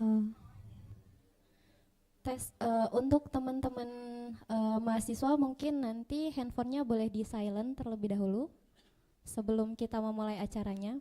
Eh, untuk teman-teman mahasiswa mungkin nanti handphonenya boleh di silent terlebih dahulu sebelum kita memulai acaranya.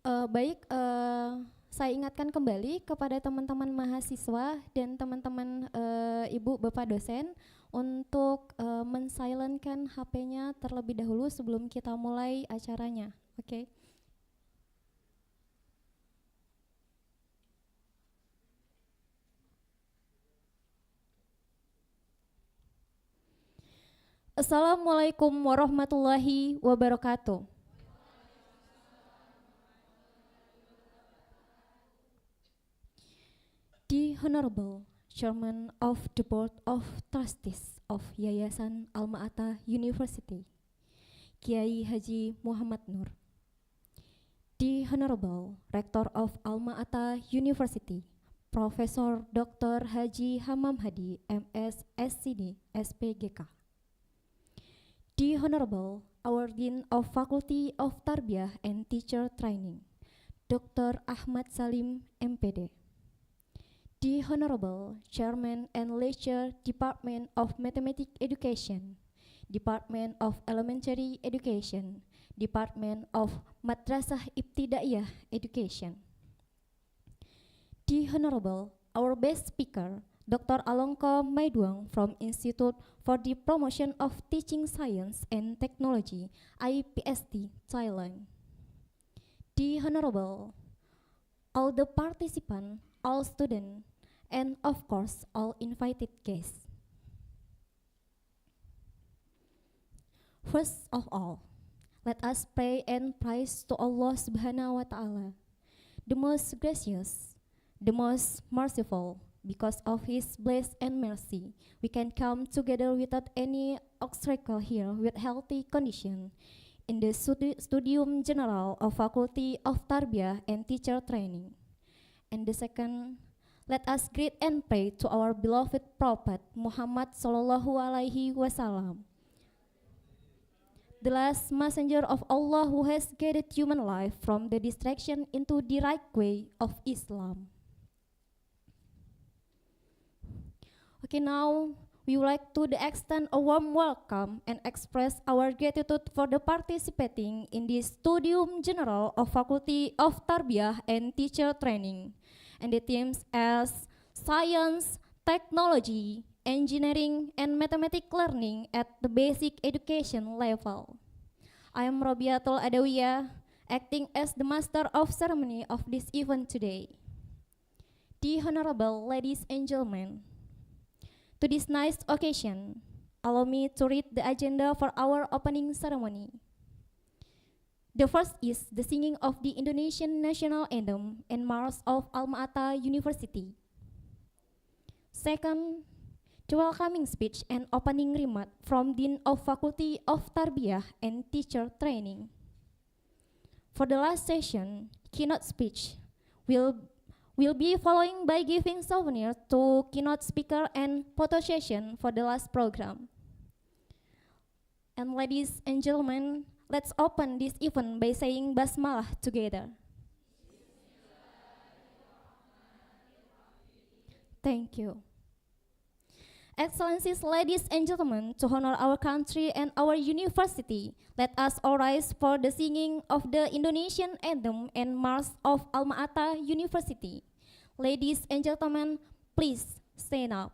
Baik, saya ingatkan kembali kepada teman-teman mahasiswa dan teman-teman ibu bapak dosen untuk mensilentkan HP-nya terlebih dahulu sebelum kita mulai acaranya. Oke. Assalamualaikum warahmatullahi wabarakatuh. The Honorable Chairman of the Board of Trustees of Yayasan Alma-Ata University, Kiai Haji Muhammad Nur. The Honorable Rector of Alma-Ata University, Profesor Dr. Haji Hamam Hadi, MS SCD, SPGK. The Honorable our Dean of Faculty of Tarbiyah and Teacher Training, Dr. Ahmad Salim, MPD. The Honorable Chairman and Lecturer Department of Mathematics Education, Department of Elementary Education, Department of Madrasah Ibtidaiyah Education. The Honorable our best speaker, Dr. Alongkot Maiduang from Institute for the Promotion of Teaching Science and Technology, IPST, Thailand. The Honorable all the participants, all students, and of course all invited guests. First of all, let us pray and praise to Allah Subhanahu wa Ta'ala, the most gracious, the most merciful. Because of His blessing and mercy, we can come together without any obstacle here with healthy condition in the Studium Generale of Faculty of Tarbiyah and Teacher Training. And the second, let us greet and pray to our beloved Prophet Muhammad Sallallahu Alaihi Wasallam, the last messenger of Allah who has guided human life from the distraction into the right way of Islam. Okay, now we would like to extend a warm welcome and express our gratitude for the participating in the Studium Generale of Faculty of Tarbiyah and Teacher Training, and the themes as science, technology, engineering, and mathematics learning at the basic education level. I am Robiatul Adawiyah, acting as the master of ceremony of this event today. The Honorable ladies and gentlemen, to this nice occasion, allow me to read the agenda for our opening ceremony. The first is the singing of the Indonesian National Anthem and March of Alma-Ata University. Second, the welcoming speech and opening remark from Dean of Faculty of Tarbiyah and Teacher Training. For the last session, keynote speech will be following by giving souvenir to keynote speaker and photo session for the last program. And ladies and gentlemen, let's open this event by saying Bersama together. Thank you. Excellencies, ladies and gentlemen, to honor our country and our university, let us all rise for the singing of the Indonesian Anthem and March of Alma-Ata University. Ladies and gentlemen, please stand up.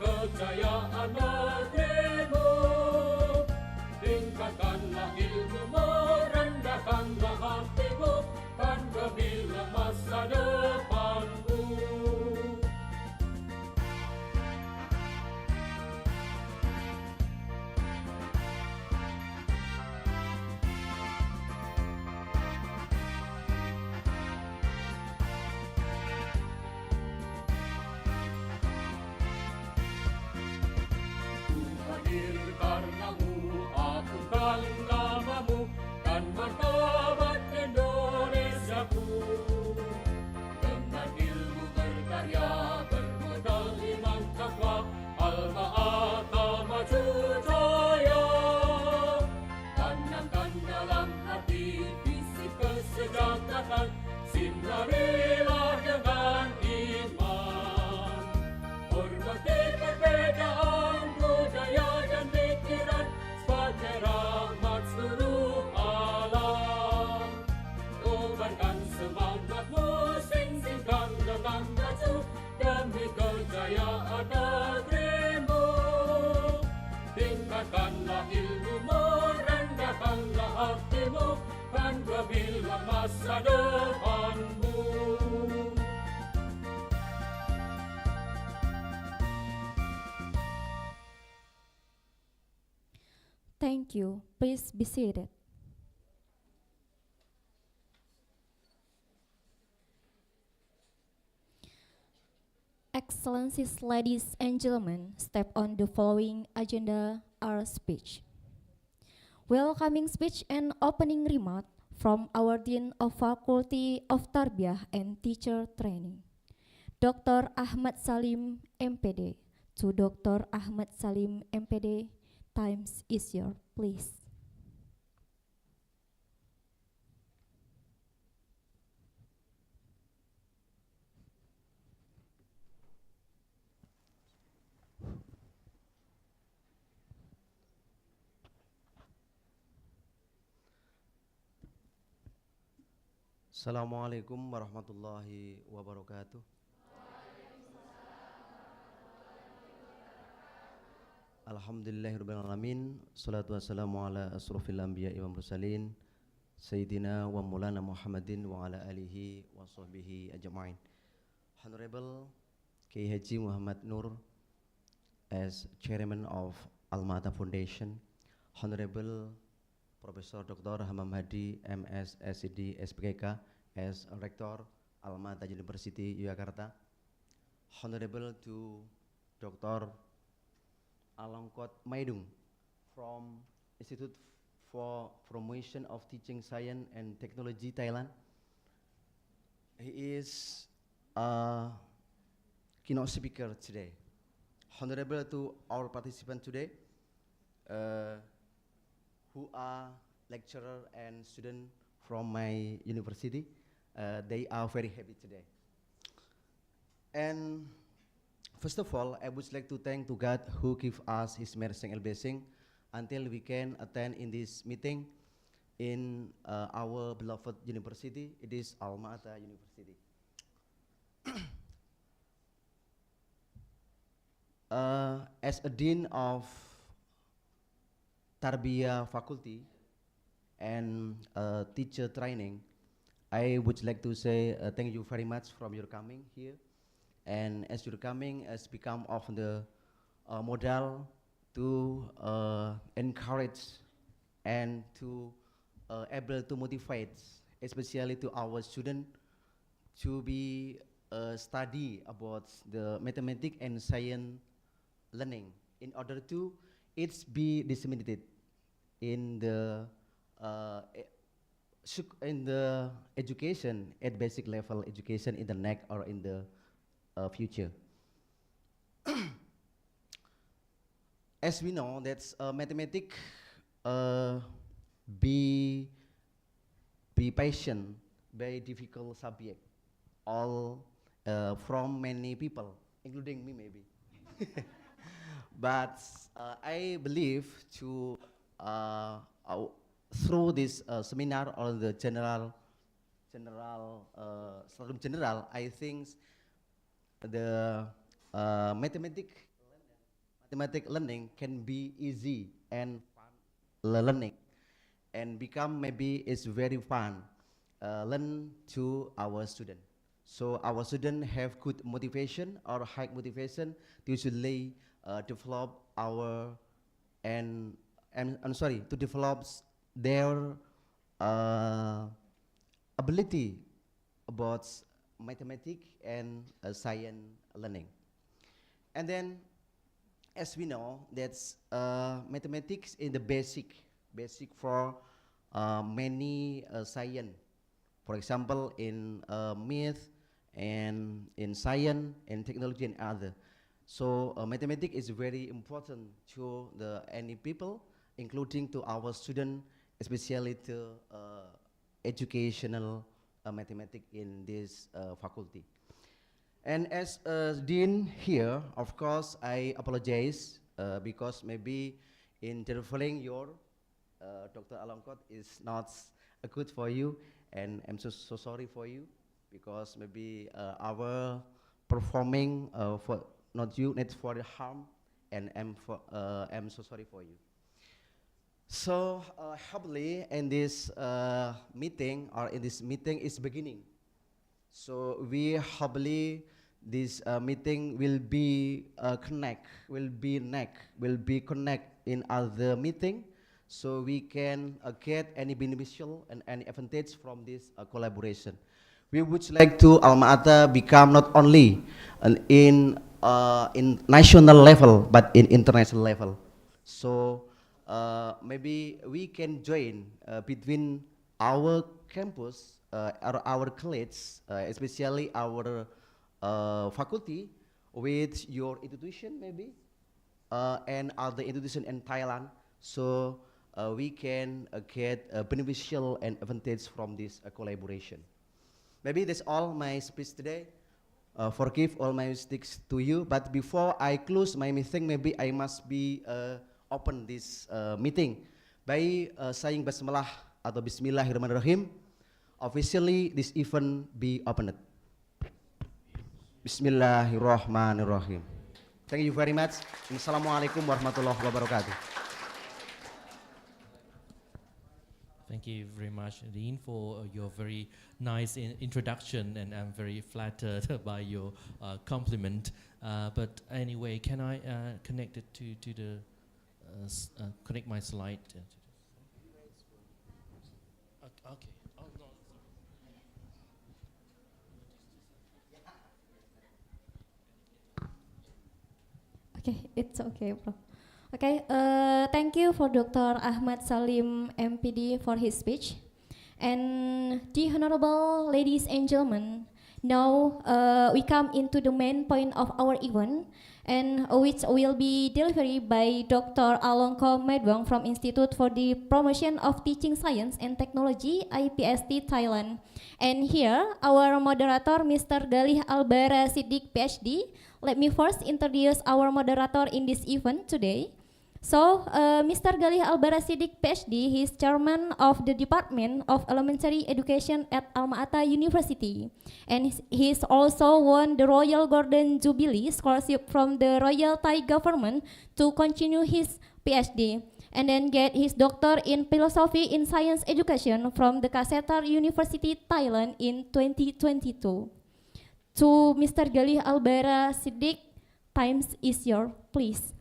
kejayaan negerimu. Tingkatkanlah ilmumu, rendahkanlah hatimu, kan gemilang masa depanmu. Hadir karenamu, agungkan namamu, dan martabat Indonesiaku. Dengan ilmu berkarya, bermodal iman takwa, alma ata maju jaya. Tanamkan dalam hati visi kesejahteraan, sinarilah dengan iman. Hormati perbedaan budaya dan pikiran sebagai rahmat seluruh alam. Kobarkan semangatmu, sing-singkan dengan maju demi kejayaan negerimu. Tingkatkanlah ilmumu, rendahkanlah hatimu, kan gemilang masa depanmu. Thank you. Please be seated. Excellencies, ladies and gentlemen, step on the following agenda our speech. Welcoming speech and opening remark from our Dean of Faculty of Tarbiyah and Teacher Training, Dr. Ahmad Salim, MPD. To Dr. Ahmad Salim, MPD, times is yours, please. Assalamualaikum warahmatullahi wabarakatuh. Alhamdulillahirrahmanirrahim. Salatu wassalamu ala asrofil anbiya'i wa mursalin, Sayyidina wa Maulana Muhammadin wa ala alihi wa sahbihi ajma'in. Honorable Kiai Haji Muhammad Nur as Chairman of Alma-Ata Foundation, Honorable Profesor Dr. Hamam Hadi MS SCD SPKK as Rector Alma-Ata University Yogyakarta, Honorable to Dr. Alongkot Maiduang from Institute for Promotion of Teaching Science and Technology Thailand. He is a keynote speaker today. Honorable to our participants today, who are lecturer and student from my university. They are very happy today. And first of all, I would like to thank to God who give us His mercy and blessing until we can attend in this meeting in our beloved university. It is Alma-Ata University. As a dean of Tarbiyah faculty and teacher training, I would like to say thank you very much from your coming here. And as your coming has become of the model to encourage and to able to motivate, especially to our student, to be study about the mathematics and science learning in order to it's be disseminated in the education at basic level education in the next or in the future. As we know, that's mathematics be patient, very difficult subject, all from many people, including me maybe. But I believe to through this seminar or the Studium General, I think the mathematics mathematics learning can be easy and fun learning, and become maybe it's very fun learn to our student. So our student have good motivation or high motivation to usually develop our and I'm sorry to develop their uh, ability about mathematics and science learning. And then, as we know, that's mathematics is the basic for many science. For example, in math and in science and technology and other. So mathematics is very important to the any people, including to our student, especially to educational mathematics in this faculty. And as dean here, of course, I apologize because maybe in delivering your Dr. Alongkot is not good for you, and I'm so sorry for you because maybe our performing for not you, not for the harm, and I'm so sorry for you. So happily in this meeting or in this meeting is beginning. So we happily this meeting will be will be connect in other meeting, so we can get any beneficial and any advantage from this collaboration. We would like to Alma Ata become not only in national level but in international level. So maybe we can join between our campus, our colleagues, especially our faculty, with your institution maybe, and other institution in Thailand, so we can get beneficial and advantage from this collaboration. Maybe that's all my speech today. Forgive all my mistakes to you, but before I close my meeting, maybe I must be open this meeting by saying Basmalah atau Bismillahirrahmanirrahim. Officially, this event be opened. Bismillahirrahmanirrahim. Thank you very much. Assalamualaikum warahmatullahi wabarakatuh. Thank you very much, Dean, for your very nice introduction, and I'm very flattered by your compliment. But anyway, can I connect it to the connect my slide? Okay. Oh, no. Okay, it's okay, bro. Okay, thank you for Dr. Ahmad Salim, MPD, for his speech. And the honorable ladies and gentlemen, now we come into the main point of our event, and which will be delivered by Dr. Alongkot Maiduang from Institute for the Promotion of Teaching Science and Technology, IPST, Thailand. And here, our moderator, Mr. Galih Albara Siddiq, PhD. Let me first introduce our moderator in this event today. So, Mr. Galih Albara Siddiq, PhD, he is chairman of the Department of Elementary Education at Alma Ata University. And he is also won the Royal Golden Jubilee Scholarship from the Royal Thai government to continue his PhD. And then get his doctor in philosophy in science education from the Kasetar University, Thailand in 2022. To Mr. Galih Albara Siddiq, time is yours, please.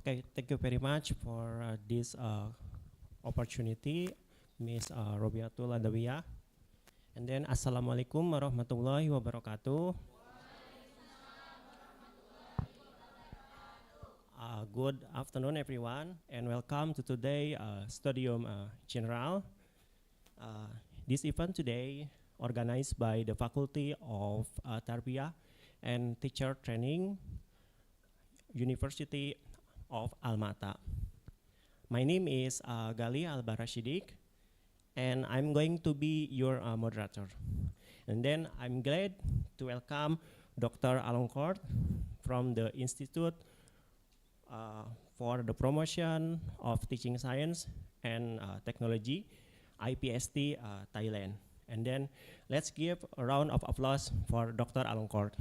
Okay, thank you very much for this opportunity, Ms. Robiatul Adawiyah. And then Assalamualaikum warahmatullahi wabarakatuh. Good afternoon, everyone, and welcome to today Studium Generale. This event today organized by the Faculty of Tarbiyah and Teacher Training, University of Almata. My name is Gali Albarashidik, and I'm going to be your moderator. And then I'm glad to welcome Dr. Alongkot from the Institute for the Promotion of Teaching Science and Technology, IPST Thailand. And then let's give a round of applause for Dr. Alongkot.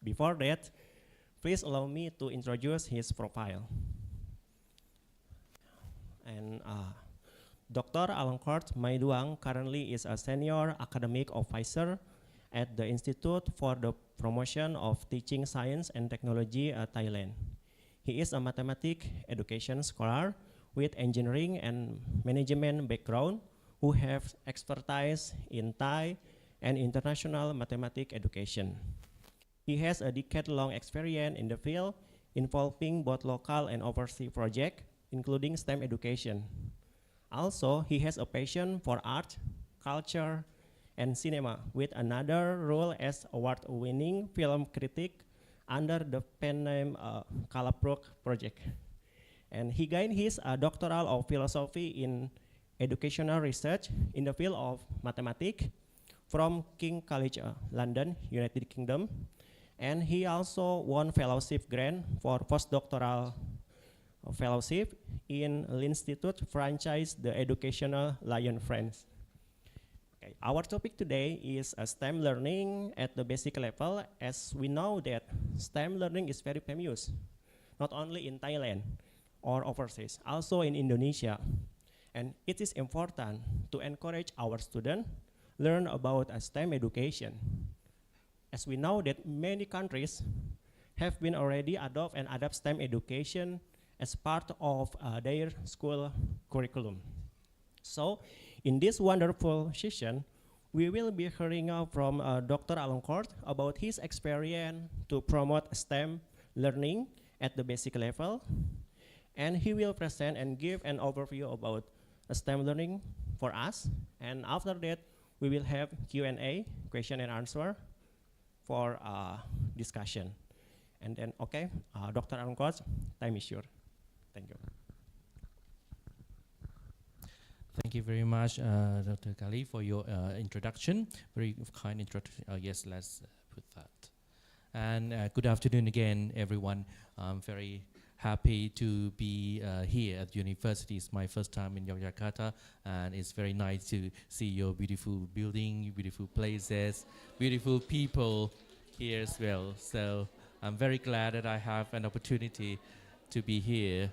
Before that, please allow me to introduce his profile. And Dr. Alongkot Maiduang currently is a senior academic officer at the Institute for the Promotion of Teaching Science and Technology Thailand. He is a mathematics education scholar with engineering and management background who have expertise in Thai and international mathematics education. He has a decade-long experience in the field involving both local and overseas projects, including STEM education. Also, he has a passion for art, culture, and cinema, with another role as award-winning film critic under the pen name Kalaprok Project. And he gained his doctoral of philosophy in educational research in the field of mathematics from King College London, United Kingdom. And he also won fellowship grant for postdoctoral fellowship in l'Institut Franchise the Educational Lion France. Okay, our topic today is STEM learning at the basic level, as we know that STEM learning is very famous, not only in Thailand or overseas, also in Indonesia. And it is important to encourage our students learn about STEM education, as we know that many countries have been already adapt STEM education as part of their school curriculum. So, in this wonderful session, we will be hearing from Dr. Alongkot about his experience to promote STEM learning at the basic level. And he will present and give an overview about STEM learning for us. And after that, we will have Q&A, question and answer, for discussion. And then, okay, Dr. Alongkot, time is yours. Thank you. Thank you very much, Dr. Kali, for your introduction. Very kind introduction. Yes, let's put that. And good afternoon again, everyone. I'm very happy to be here at the university. It's my first time in Yogyakarta, and it's very nice to see your beautiful building, beautiful places, beautiful people here as well. So I'm very glad that I have an opportunity to be here.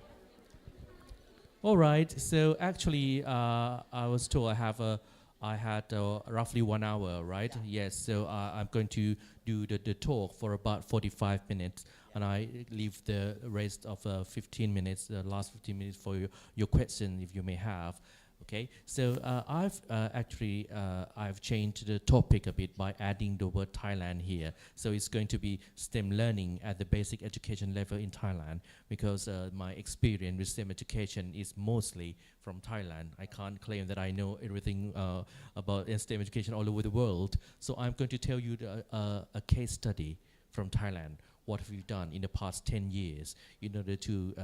All right, so actually I was told I had roughly 1 hour, right? Yeah. Yes, so I'm going to do the talk for about 45 minutes, and I leave the rest of 15 minutes, the last 15 minutes for your question if you may have. Okay, so I've changed the topic a bit by adding the word Thailand here. So it's going to be STEM learning at the basic education level in Thailand, because my experience with STEM education is mostly from Thailand. I can't claim that I know everything about STEM education all over the world. So I'm going to tell you a case study from Thailand. What have you done in the past 10 years in order to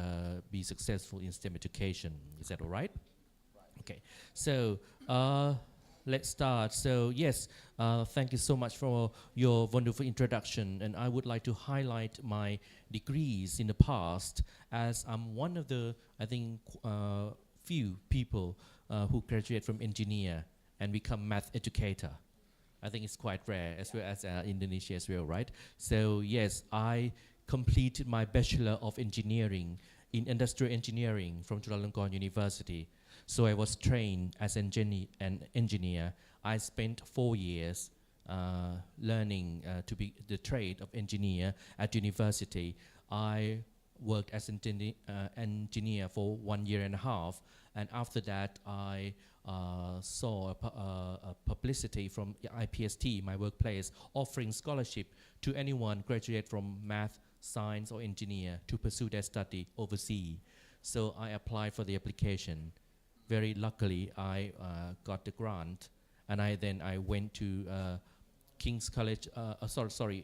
be successful in STEM education? Is that all right? Okay, so let's start. So yes, thank you so much for your wonderful introduction, and I would like to highlight my degrees in the past, as I'm one of the, I think, few people who graduate from engineer and become math educator. I think it's quite rare, as well as Indonesia as well, right? So yes, I completed my Bachelor of Engineering in Industrial Engineering from Alongkot University. So I was trained as an engineer. I spent 4 years learning to be the trade of engineer at university. I worked as an engineer for 1 year and a half, and after that I saw a publicity from IPST, my workplace, offering scholarship to anyone graduate from math, science or engineer to pursue their study overseas. So I applied for the application. Very luckily I got the grant, and I went to King's College,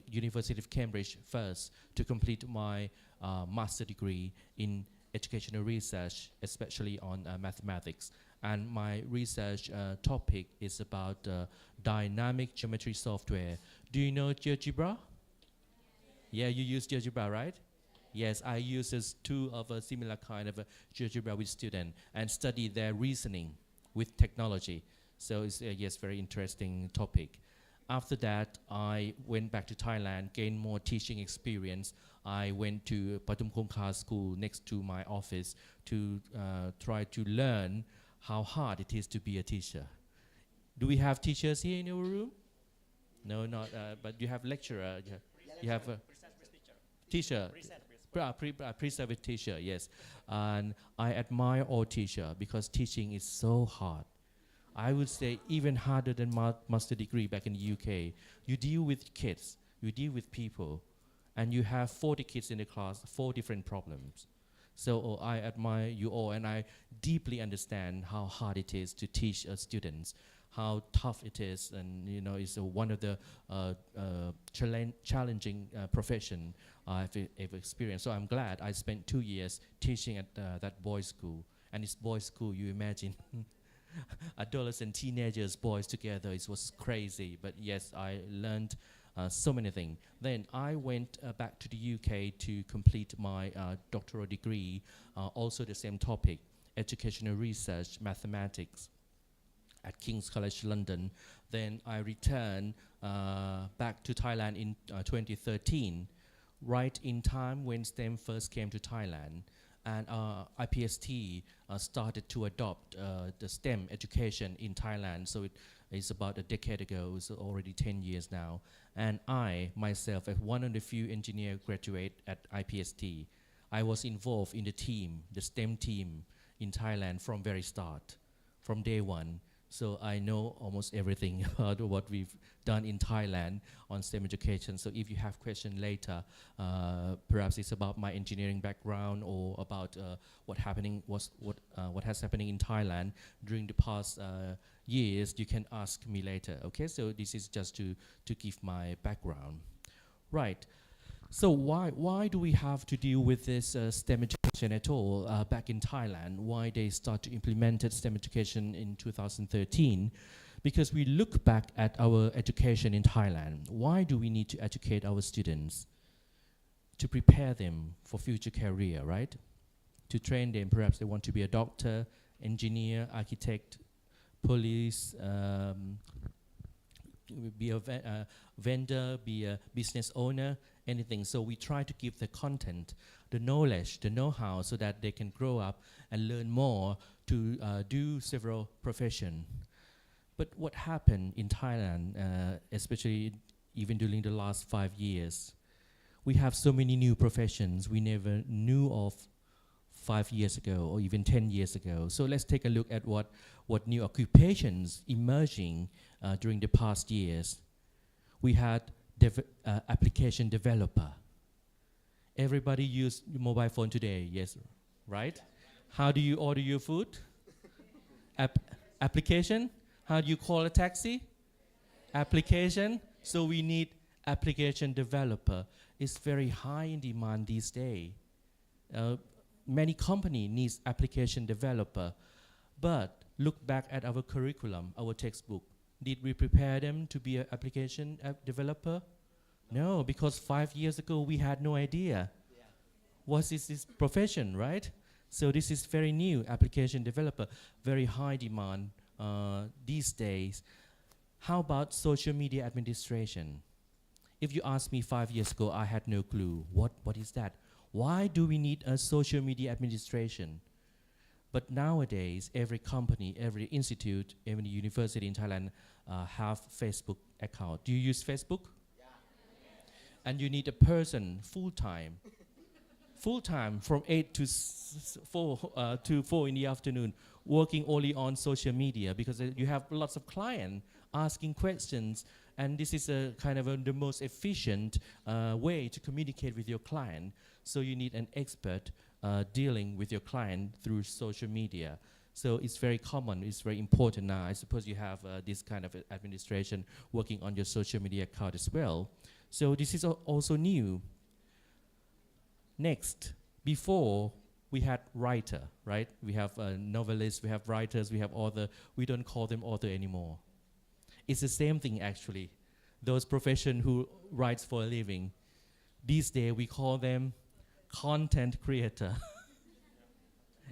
University of Cambridge first to complete my master degree in educational research, especially on mathematics. And my research topic is about dynamic geometry software. Do you know GeoGebra? Yeah, you use GeoGebra, right? Yes, I use two of a similar kind of GeoGebra with students and study their reasoning with technology. So it's yes, very interesting topic. After that, I went back to Thailand, gained more teaching experience. I went to Patum Kongkha school next to my office to try to learn how hard it is to be a teacher. Do we have teachers here in your room? No, not, but you have lecturer. You have a teacher. Pre-service teacher, yes. And I admire all teachers because teaching is so hard. I would say even harder than master degree back in the UK. You deal with kids, you deal with people, and you have 40 kids in the class, 4 different problems. So I admire you all, and I deeply understand how hard it is to teach students, how tough it is, and you know, it's one of the challenging profession I've experienced. So I'm glad I spent 2 years teaching at that boys' school. And it's boys' school, you imagine. Adolescent teenagers, boys together, it was crazy. But yes, I learned so many things. Then I went back to the UK to complete my doctoral degree, also the same topic, educational research, mathematics, at King's College London. Then I returned back to Thailand in 2013, right in time when STEM first came to Thailand. And IPST started to adopt the STEM education in Thailand. So it's about a decade ago, so already 10 years now. And I, myself, as one of the few engineer graduate at IPST, I was involved in the team, the STEM team in Thailand from very start, from day one. So I know almost everything about what we've done in Thailand on STEM education. So if you have questions later, perhaps it's about my engineering background or about what has happening in Thailand during the past years, you can ask me later. Okay, so this is just to give my background. Right. So why do we have to deal with this STEM education at all back in Thailand? Why they start to implement STEM education in 2013? Because we look back at our education in Thailand. Why do we need to educate our students? To prepare them for future career, right? To train them, perhaps they want to be a doctor, engineer, architect, police, be a vendor, be a business owner, anything. So we try to give the content, the knowledge, the know-how, so that they can grow up and learn more to do several professions. But what happened in Thailand, especially even during the last 5 years, we have so many new professions we never knew of 5 years ago or even 10 years ago. So let's take a look at what new occupations emerging during the past years. We had application developer. Everybody use mobile phone today, yes, right? How do you order your food? Application? How do you call a taxi? Application. So we need application developer. It's very high in demand these days. Many companies need application developer. But look back at our curriculum, our textbook. Did we prepare them to be an application developer? No, because 5 years ago we had no idea. What is this profession, right? So this is very new, application developer, very high demand these days. How about social media administration? If you asked me 5 years ago, I had no clue. What is that? Why do we need a social media administration? But nowadays, every company, every institute, every university in Thailand have Facebook account. Do you use Facebook? And you need a person full-time from 8 to 4 in the afternoon, working only on social media, because you have lots of clients asking questions, and this is a kind of the most efficient way to communicate with your client. So you need an expert dealing with your client through social media. So it's very common, it's very important now. I suppose you have this kind of administration working on your social media account as well. So this is also new. Next, before we had writer, right? We have novelists, we have writers, we have author. We don't call them author anymore. It's the same thing actually. Those profession who writes for a living. These days we call them content creator.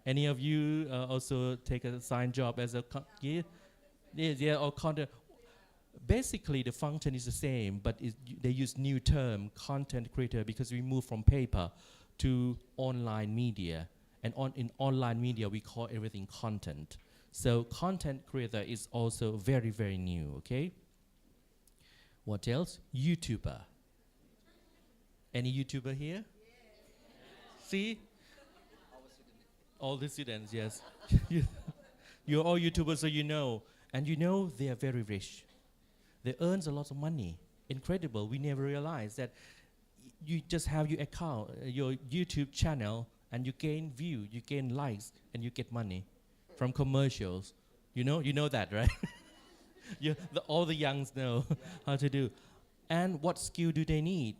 Any of you also take a sign job as a or content? Basically, the function is the same, but they use new term, content creator, because we move from paper to online media. And in online media, we call everything content. So content creator is also very, very new, okay? What else? YouTuber. Any YouTuber here? See? All the students, yes. You're all YouTubers, so you know. And you know they are very rich. They earn a lot of money. Incredible. We never realized that you just have your account, your YouTube channel, and you gain view, you gain likes, and you get money from commercials. You know that, right? All the youngs know how to do. And what skill do they need?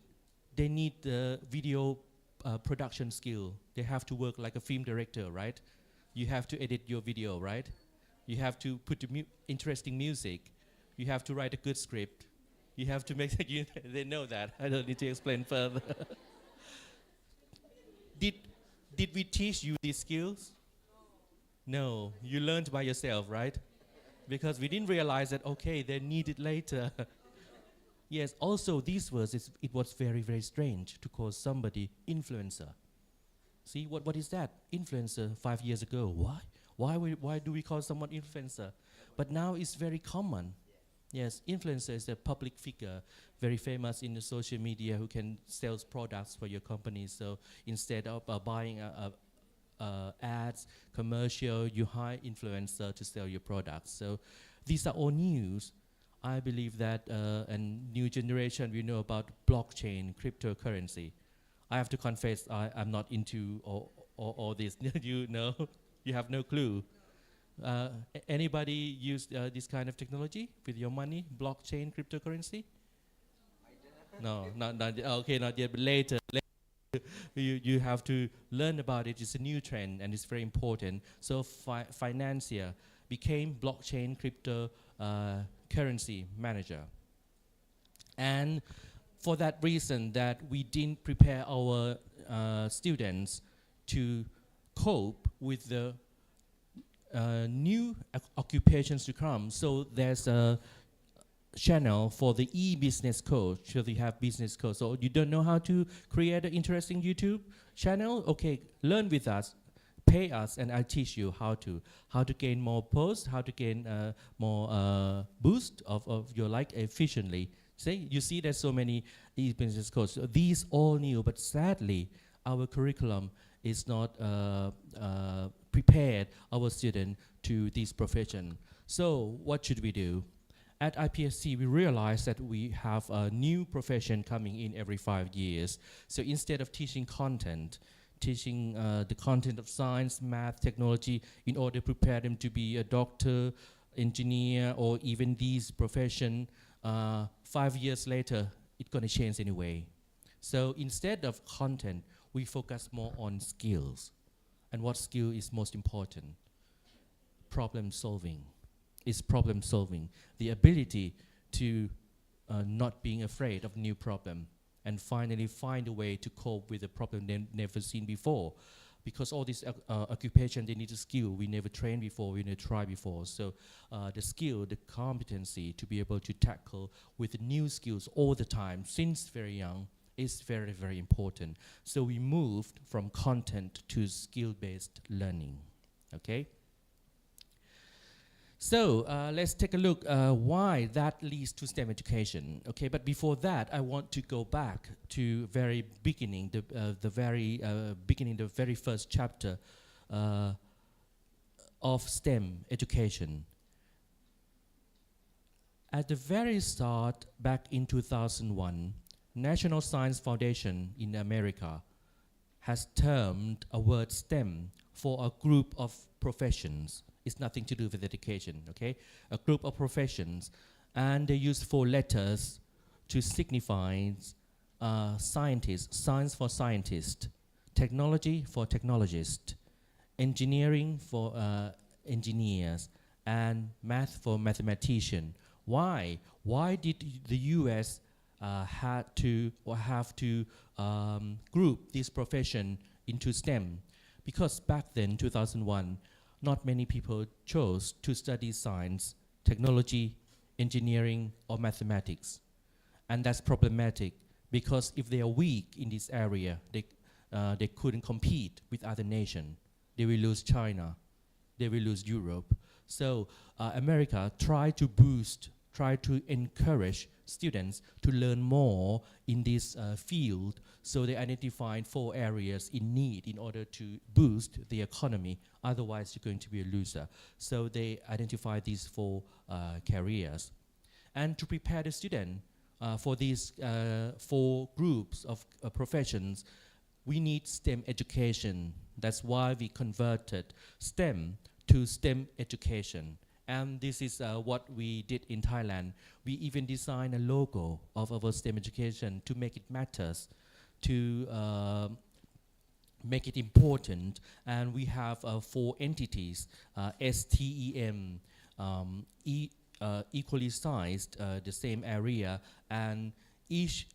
They need the video production skill. They have to work like a film director, right? You have to edit your video, right? You have to put the interesting music. You have to write a good script. You have to make they know that. I don't need to explain further. Did we teach you these skills? No, you learned by yourself, right? Because we didn't realize that, okay, they're needed later. Yes, also these words, it was very, very strange to call somebody influencer. See, what is that? Influencer 5 years ago. Why do we call someone influencer? But now it's very common. Yes, influencer is a public figure, very famous in the social media, who can sell products for your company. So instead of buying ads, commercial, you hire influencer to sell your products. So these are all news. I believe that a new generation, we know about blockchain, cryptocurrency. I have to confess, I'm not into all this. You know, you have no clue. Anybody use this kind of technology with your money, blockchain, cryptocurrency? No, not yet. Okay, not yet, but later you have to learn about it. It's a new trend and it's very important. So financier became blockchain crypto currency manager. And for that reason, that we didn't prepare our students to cope with the new occupations to come. So there's a channel for the e-business coach. So they have business coach. So you don't know how to create an interesting YouTube channel? Okay, learn with us, pay us, and I'll teach you how to gain more posts, how to gain more boost of your like efficiently. See, you see there's so many e-business coaches. So these all new, but sadly, our curriculum is not prepared our student to this profession. So what should we do? At IPST, we realized that we have a new profession coming in every 5 years. So instead of teaching content, teaching the content of science, math, technology, in order to prepare them to be a doctor, engineer, or even these profession, 5 years later, it's going to change anyway. So instead of content, we focus more on skills. And what skill is most important? Problem solving. It's problem solving. The ability to not being afraid of new problem and finally find a way to cope with a problem they never seen before. Because all this occupation, they need a skill we never trained before, we never tried before. So the skill, the competency to be able to tackle with new skills all the time since very young is very, very important. So we moved from content to skill-based learning, okay? So let's take a look why that leads to STEM education. Okay, but before that, I want to go back to very beginning, the very first chapter of STEM education. At the very start, back in 2001, National Science Foundation in America has termed a word STEM for a group of professions. It's nothing to do with education, okay? A group of professions, and they use 4 letters to signify scientist, science for scientist, technology for technologist, engineering for engineers, and math for mathematician. Why? Why did the US have to group this profession into STEM? Because back then, 2001, not many people chose to study science, technology, engineering, or mathematics. And that's problematic because if they are weak in this area, they couldn't compete with other nations. They will lose China, they will lose Europe. So America tried to encourage students to learn more in this field. So they identified 4 areas in need in order to boost the economy. Otherwise, you're going to be a loser. So they identified these 4 careers. And to prepare the student for these 4 groups of professions, we need STEM education. That's why we converted STEM to STEM education. And this is what we did in Thailand. We even designed a logo of our STEM education to make it matters, to make it important. And we have 4 entities, STEM, equally sized, the same area, and each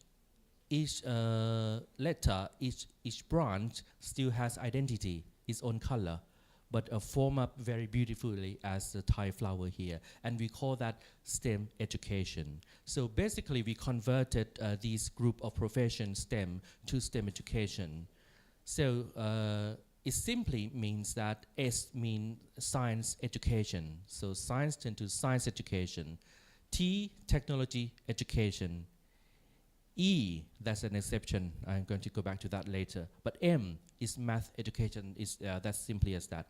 letter, each branch still has identity, its own color, but form up very beautifully as the Thai flower here. And we call that STEM education. So basically we converted this group of professions STEM to STEM education. So it simply means that S means science education. So science turned to science education. T, technology education. E, that's an exception. I'm going to go back to that later. But M is math education. That's simply as that.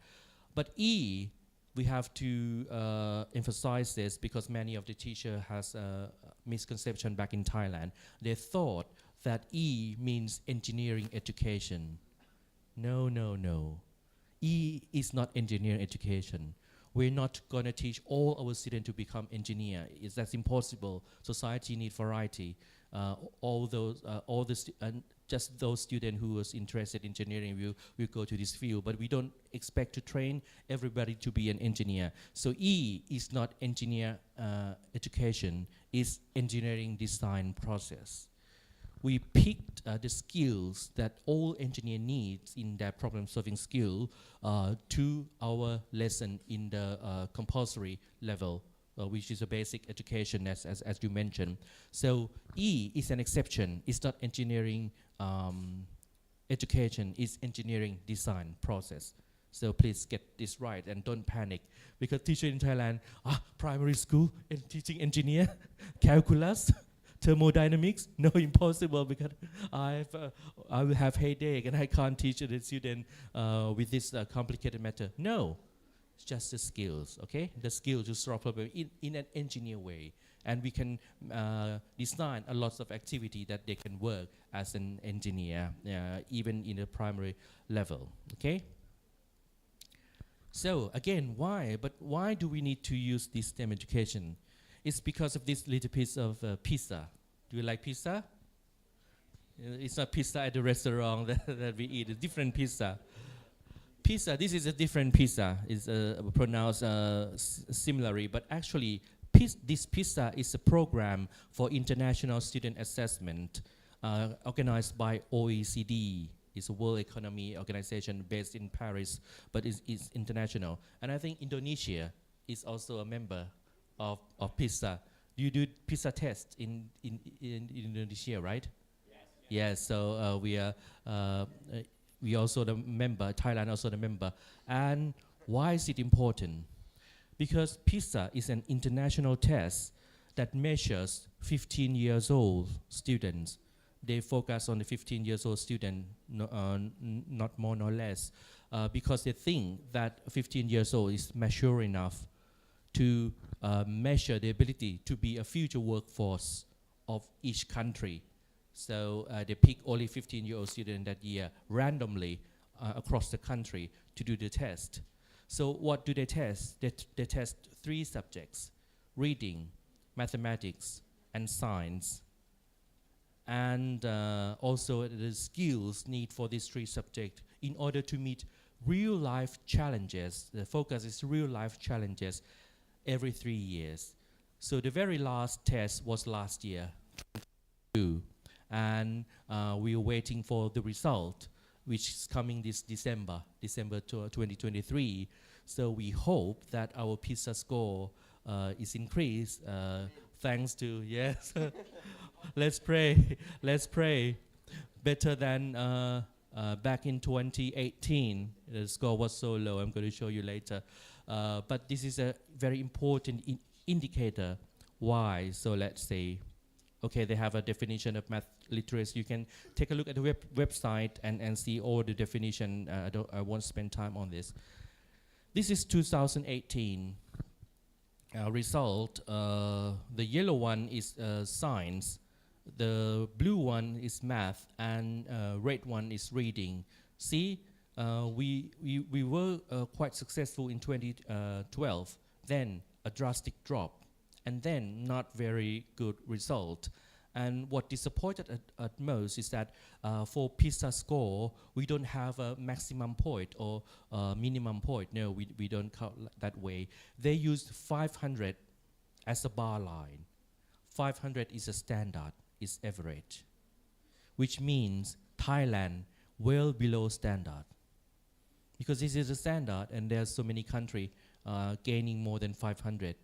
But E, we have to emphasize this because many of the teachers has a misconception back in Thailand. They thought that E means engineering education. No, no, no. E is not engineering education. We're not going to teach all our students to become engineer. That's impossible. Society needs variety. Just those students who was interested in engineering will go to this field, but we don't expect to train everybody to be an engineer. So E is not engineer education, it's engineering design process. We picked the skills that all engineer needs in their problem-solving skill to our lesson in the compulsory level, which is a basic education, as you mentioned. So E is an exception. It's not engineering education. It's engineering design process. So please get this right and don't panic, because teacher in Thailand, primary school and teaching engineer, calculus, thermodynamics, no, impossible, because I will have headache and I can't teach the student with this complicated matter. No. It's just the skills, okay? The skill to solve problems in an engineer way. And we can design a lot of activity that they can work as an engineer, even in the primary level, okay? So again, why? But why do we need to use this STEM education? It's because of this little piece of pizza. Do you like pizza? It's not pizza at the restaurant that we eat, it's different pizza. Pizza, this is a different pizza. It's pronounced similarly, but actually this pizza is a program for international student assessment organized by OECD. It's a World Economy Organization based in Paris, but it's international. And I think Indonesia is also a member of PISA. You do PISA test in Indonesia, right? Yes. So we also the member. Thailand also the member. And why is it important? because PISA is an international test that measures 15 years old students. They focus on the 15 years old student, not more nor less, because they think that 15 years old is mature enough to measure the ability to be a future workforce of each country. So they pick only 15-year-old students that year randomly across the country to do the test. So what do they test? They test 3 subjects: reading, mathematics, and science. And also the skills need for these 3 subjects in order to meet real-life challenges. The focus is real-life challenges every 3 years. So the very last test was last year, and we're waiting for the result, which is coming this December 2023. So we hope that our PISA score is increased thanks to, yes, let's pray, better than back in 2018. The score was so low, I'm going to show you later. But this is a very important indicator. Why? So let's say, okay, they have a definition of math literacy. You can take a look at the website and see all the definition. I won't spend time on this. This is 2018 result. The yellow one is science, the blue one is math, and red one is reading. See, we were quite successful in 2012, then a drastic drop, and then not very good result. And what disappointed at most is that for PISA score, we don't have a maximum point or minimum point. No, we don't count that way. They used 500 as a bar line. 500 is a standard, is average, which means Thailand well below standard. Because this is a standard and there's so many countries gaining more than 500.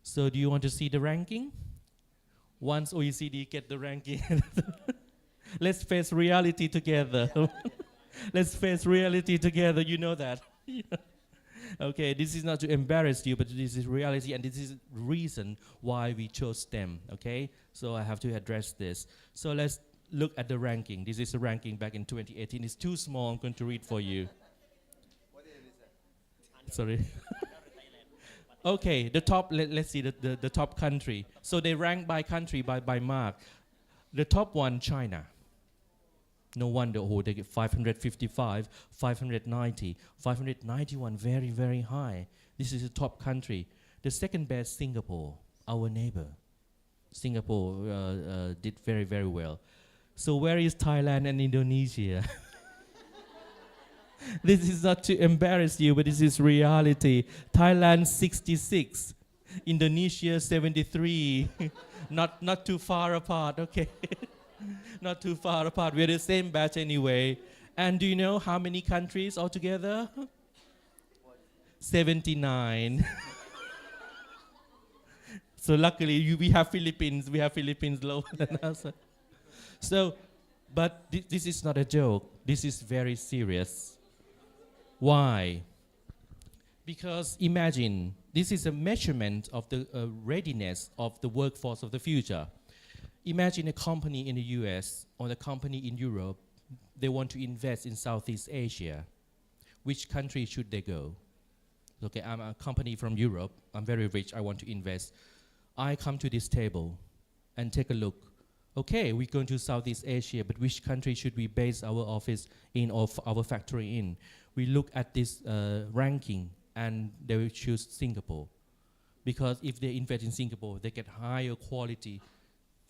So do you want to see the ranking? Once OECD get the ranking, let's face reality together. Let's face reality together, you know that. Okay, this is not to embarrass you, but this is reality, and this is the reason why we chose them, okay? So I have to address this. So let's look at the ranking. This is the ranking back in 2018. It's too small, I'm going to read for you. Sorry. Okay, the top, let's see the top country. So they rank by country, by mark. The top one, China. No wonder, oh, they get 555, 590, 591, very, very high. This is the top country. The second best, Singapore, our neighbor. Singapore did very, very well. So where is Thailand and Indonesia? This is not to embarrass you, but this is reality. Thailand 66, Indonesia 73. Not too far apart, okay? Not too far apart. We're the same batch anyway. And do you know how many countries altogether? 79. So luckily we have Philippines. We have Philippines lower than us. So, but this is not a joke. This is very serious. Why? Because imagine, this is a measurement of the readiness of the workforce of the future. Imagine a company in the US or a company in Europe, they want to invest in Southeast Asia. Which country should they go? Okay, I'm a company from Europe, I'm very rich, I want to invest. I come to this table and take a look. Okay, we're going to Southeast Asia, but which country should we base our office in or our factory in? We look at this ranking and they will choose Singapore. Because if they invest in Singapore, they get higher quality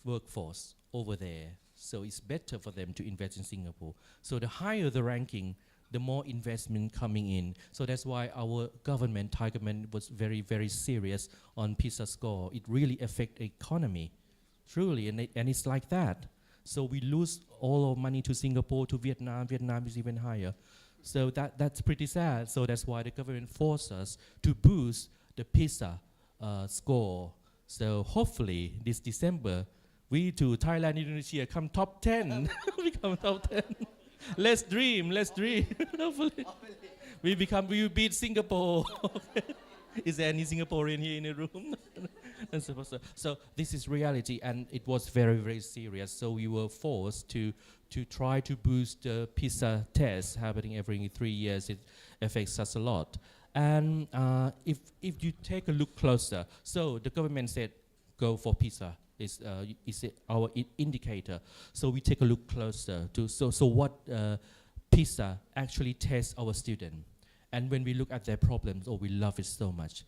workforce over there. So it's better for them to invest in Singapore. So the higher the ranking, the more investment coming in. So that's why our government, Thai government, was very, very serious on PISA score. It really affects the economy, truly, and it's like that. So we lose all our money to Singapore, to Vietnam. Vietnam is even higher. So that's pretty sad. So that's why the government forced us to boost the PISA score. So hopefully this December, we too, Thailand, Indonesia, come top 10. We come top 10. Let's dream. Hopefully. We beat Singapore. Is there any Singaporean here in the room? And so this is reality, and it was very, very serious. So we were forced to try to boost the PISA test happening every 3 years. It affects us a lot. And if you take a look closer, so the government said, go for PISA. Is our indicator. So we take a look closer to so what PISA actually tests our student. And when we look at their problems, we love it so much.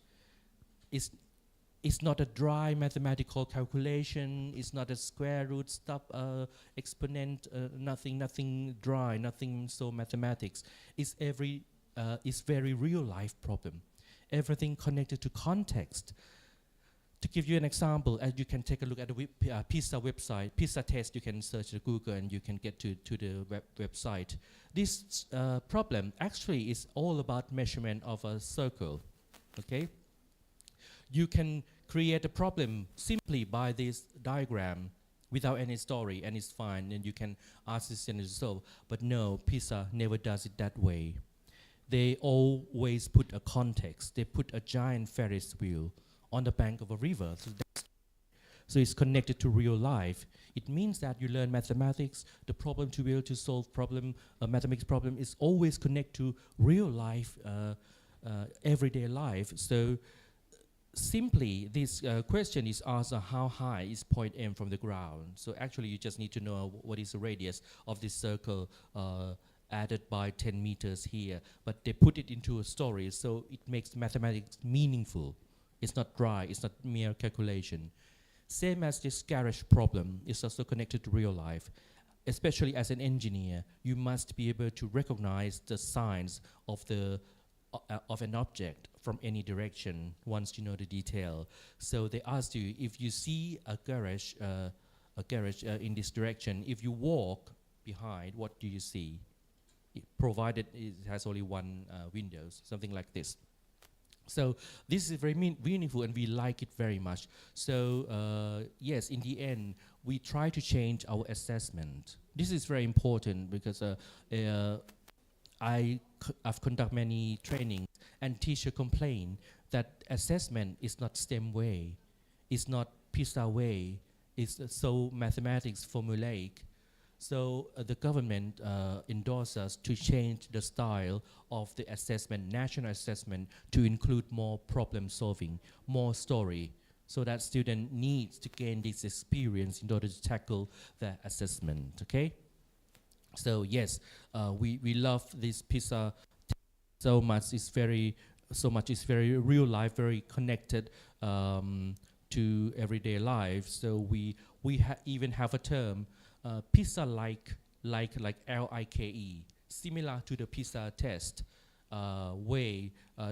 It's not a dry mathematical calculation. It's not a square root stuff, exponent, nothing dry, nothing so mathematics. It's very real life problem. Everything connected to context. To give you an example, as you can take a look at the PISA website, PISA test, you can search at Google and you can get to the website. This problem actually is all about measurement of a circle, okay? You can create a problem simply by this diagram without any story, and it's fine, and you can ask the student to solve. But no, PISA never does it that way. They always put a context. They put a giant Ferris wheel on the bank of a river. So it's connected to real life. It means that you learn mathematics, the problem to be able to solve problem, a mathematics problem is always connected to real life, everyday life. So simply this question is asked, how high is point M from the ground? So actually you just need to know what is the radius of this circle added by 10 meters here. But they put it into a story, so it makes mathematics meaningful. It's not dry, it's not mere calculation. Same as this garage problem is also connected to real life. Especially as an engineer, you must be able to recognize the signs of an object from any direction once you know the detail. So they asked you, if you see a garage in this direction, if you walk behind, what do you see? Provided it has only one windows, something like this. So this is very meaningful, and we like it very much. So yes, in the end, we try to change our assessment. This is very important because I've conducted many trainings, and teacher complain that assessment is not STEM way, it's not PISA way, it's so mathematics formulaic. So the government endorsed us to change the style of the assessment, national assessment, to include more problem solving, more story, so that student needs to gain this experience in order to tackle the assessment, okay? So yes, we love this PISA so much. It's very real life, very connected to everyday life. So we even have a term, PISA like LIKE, similar to the PISA test way,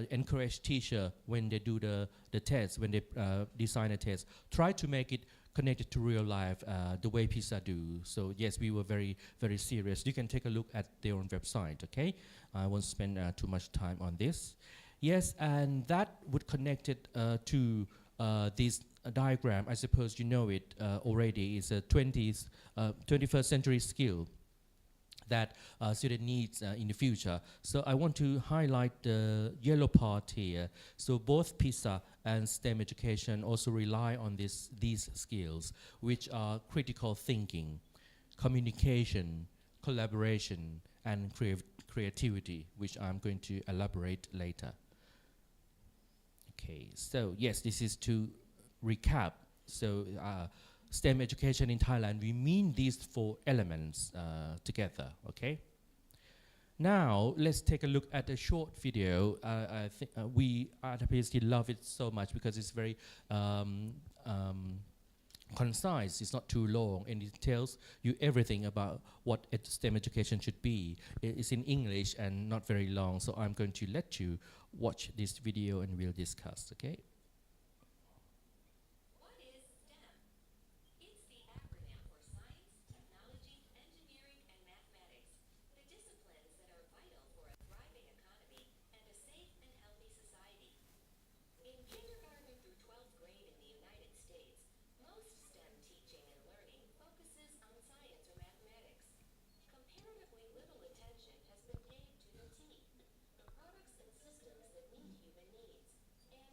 encourage teacher when they do the test, when they design a test, try to make it connected to real life the way PISA do. So yes, we were very, very serious. You can take a look at their own website, okay? I won't spend too much time on this. Yes, and that would connect it to this diagram. I suppose you know it already. It's a 21st century skill that student needs in the future. So I want to highlight the yellow part here. So both PISA and STEM education also rely on these skills, which are critical thinking, communication, collaboration, and creativity, which I'm going to elaborate later. Okay, so yes, this is to recap. So STEM education in Thailand, we mean these 4 elements together, okay? Now, let's take a look at a short video. I think we at IPST love it so much because it's very concise, it's not too long, and it tells you everything about what STEM education should be. It's in English and not very long, so I'm going to let you watch this video and we'll discuss, okay? What is STEM? It's the acronym for science, technology, engineering, and mathematics, the disciplines that are vital for a thriving economy and a safe and healthy society. In kindergarten through 12th grade in the United States, most STEM teaching and learning focuses on science or mathematics. Comparatively little attention has been paid to the T, the products and systems that meet human needs, and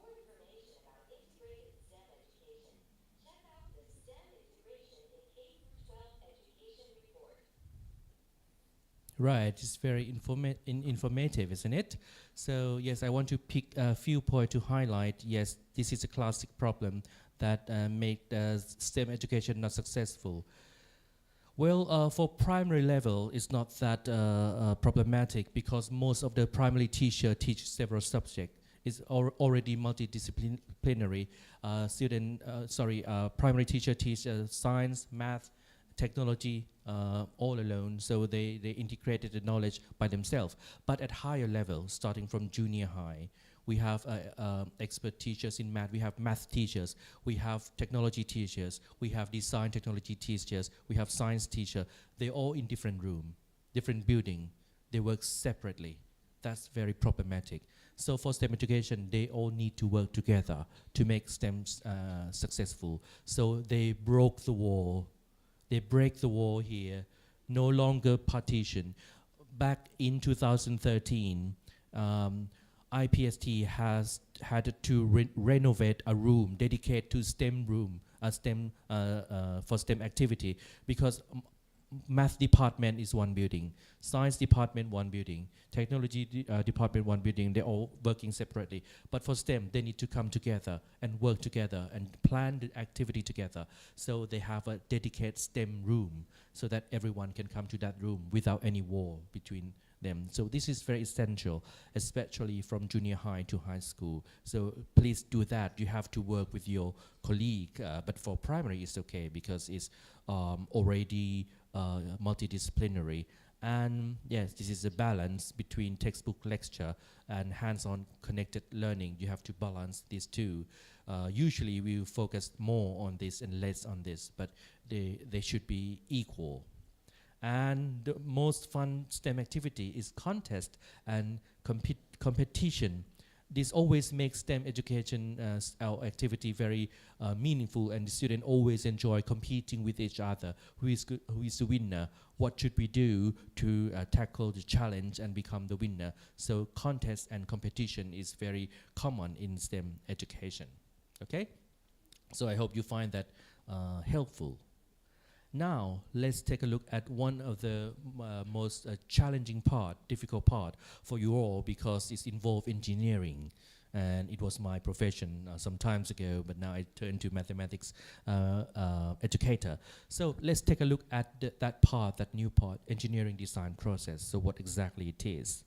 more information about integrated STEM education, check out the STEM Integration in K-12 Education Report. Right, it's very informative, isn't it? So yes, I want to pick a few points to highlight. Yes, this is a classic problem that make STEM education not successful. Well, for primary level, it's not that problematic because most of the primary teacher teach several subjects. It's already multidisciplinary. Primary teacher teach science, math, technology all alone, so they integrated the knowledge by themselves. But at higher level, starting from junior high, we have expert teachers in math, we have math teachers, we have technology teachers, we have design technology teachers, we have science teacher. They're all in different room, different building. They work separately. That's very problematic. So for STEM education, they all need to work together to make STEM successful. So they broke the wall. They break the wall here, no longer partition. Back in 2013, IPST has had to renovate a room dedicated to STEM room, for STEM activity, because math department is one building, science department one building, technology department one building. They're all working separately. But for STEM, they need to come together and work together and plan the activity together. So they have a dedicated STEM room so that everyone can come to that room without any wall between them. So this is very essential, especially from junior high to high school. So please do that. You have to work with your colleague, but for primary it's okay because it's already multidisciplinary. And yes, this is a balance between textbook lecture and hands-on connected learning. You have to balance these two. Usually we focus more on this and less on this, but they should be equal. And the most fun STEM activity is contest and competition. This always makes STEM education our activity very meaningful, and the student always enjoy competing with each other. Who is the winner? What should we do to tackle the challenge and become the winner? So contest and competition is very common in STEM education. Okay? So I hope you find that helpful. Now, let's take a look at one of the most challenging part, difficult part for you all, because it's involved engineering. And it was my profession some times ago, but now I turn to mathematics educator. So let's take a look at that part, that new part, engineering design process. So what exactly it is.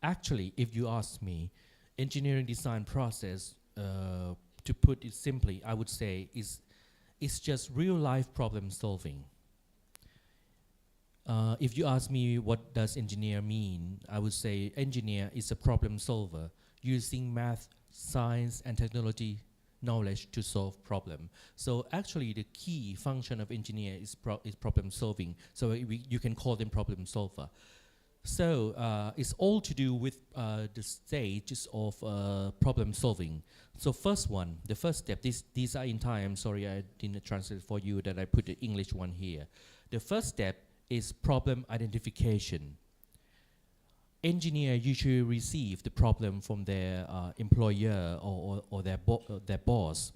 Actually, if you ask me, engineering design process, to put it simply, I would say it's just real-life problem solving. If you ask me what does engineer mean, I would say engineer is a problem solver using math, science, and technology knowledge to solve problem. So actually the key function of engineer is problem solving. So you can call them problem solver. So it's all to do with the stages of problem solving. So the first step, these are in Thai, I'm sorry I didn't translate for you that I put the English one here. The first step is problem identification. Engineer usually receive the problem from their employer or their boss,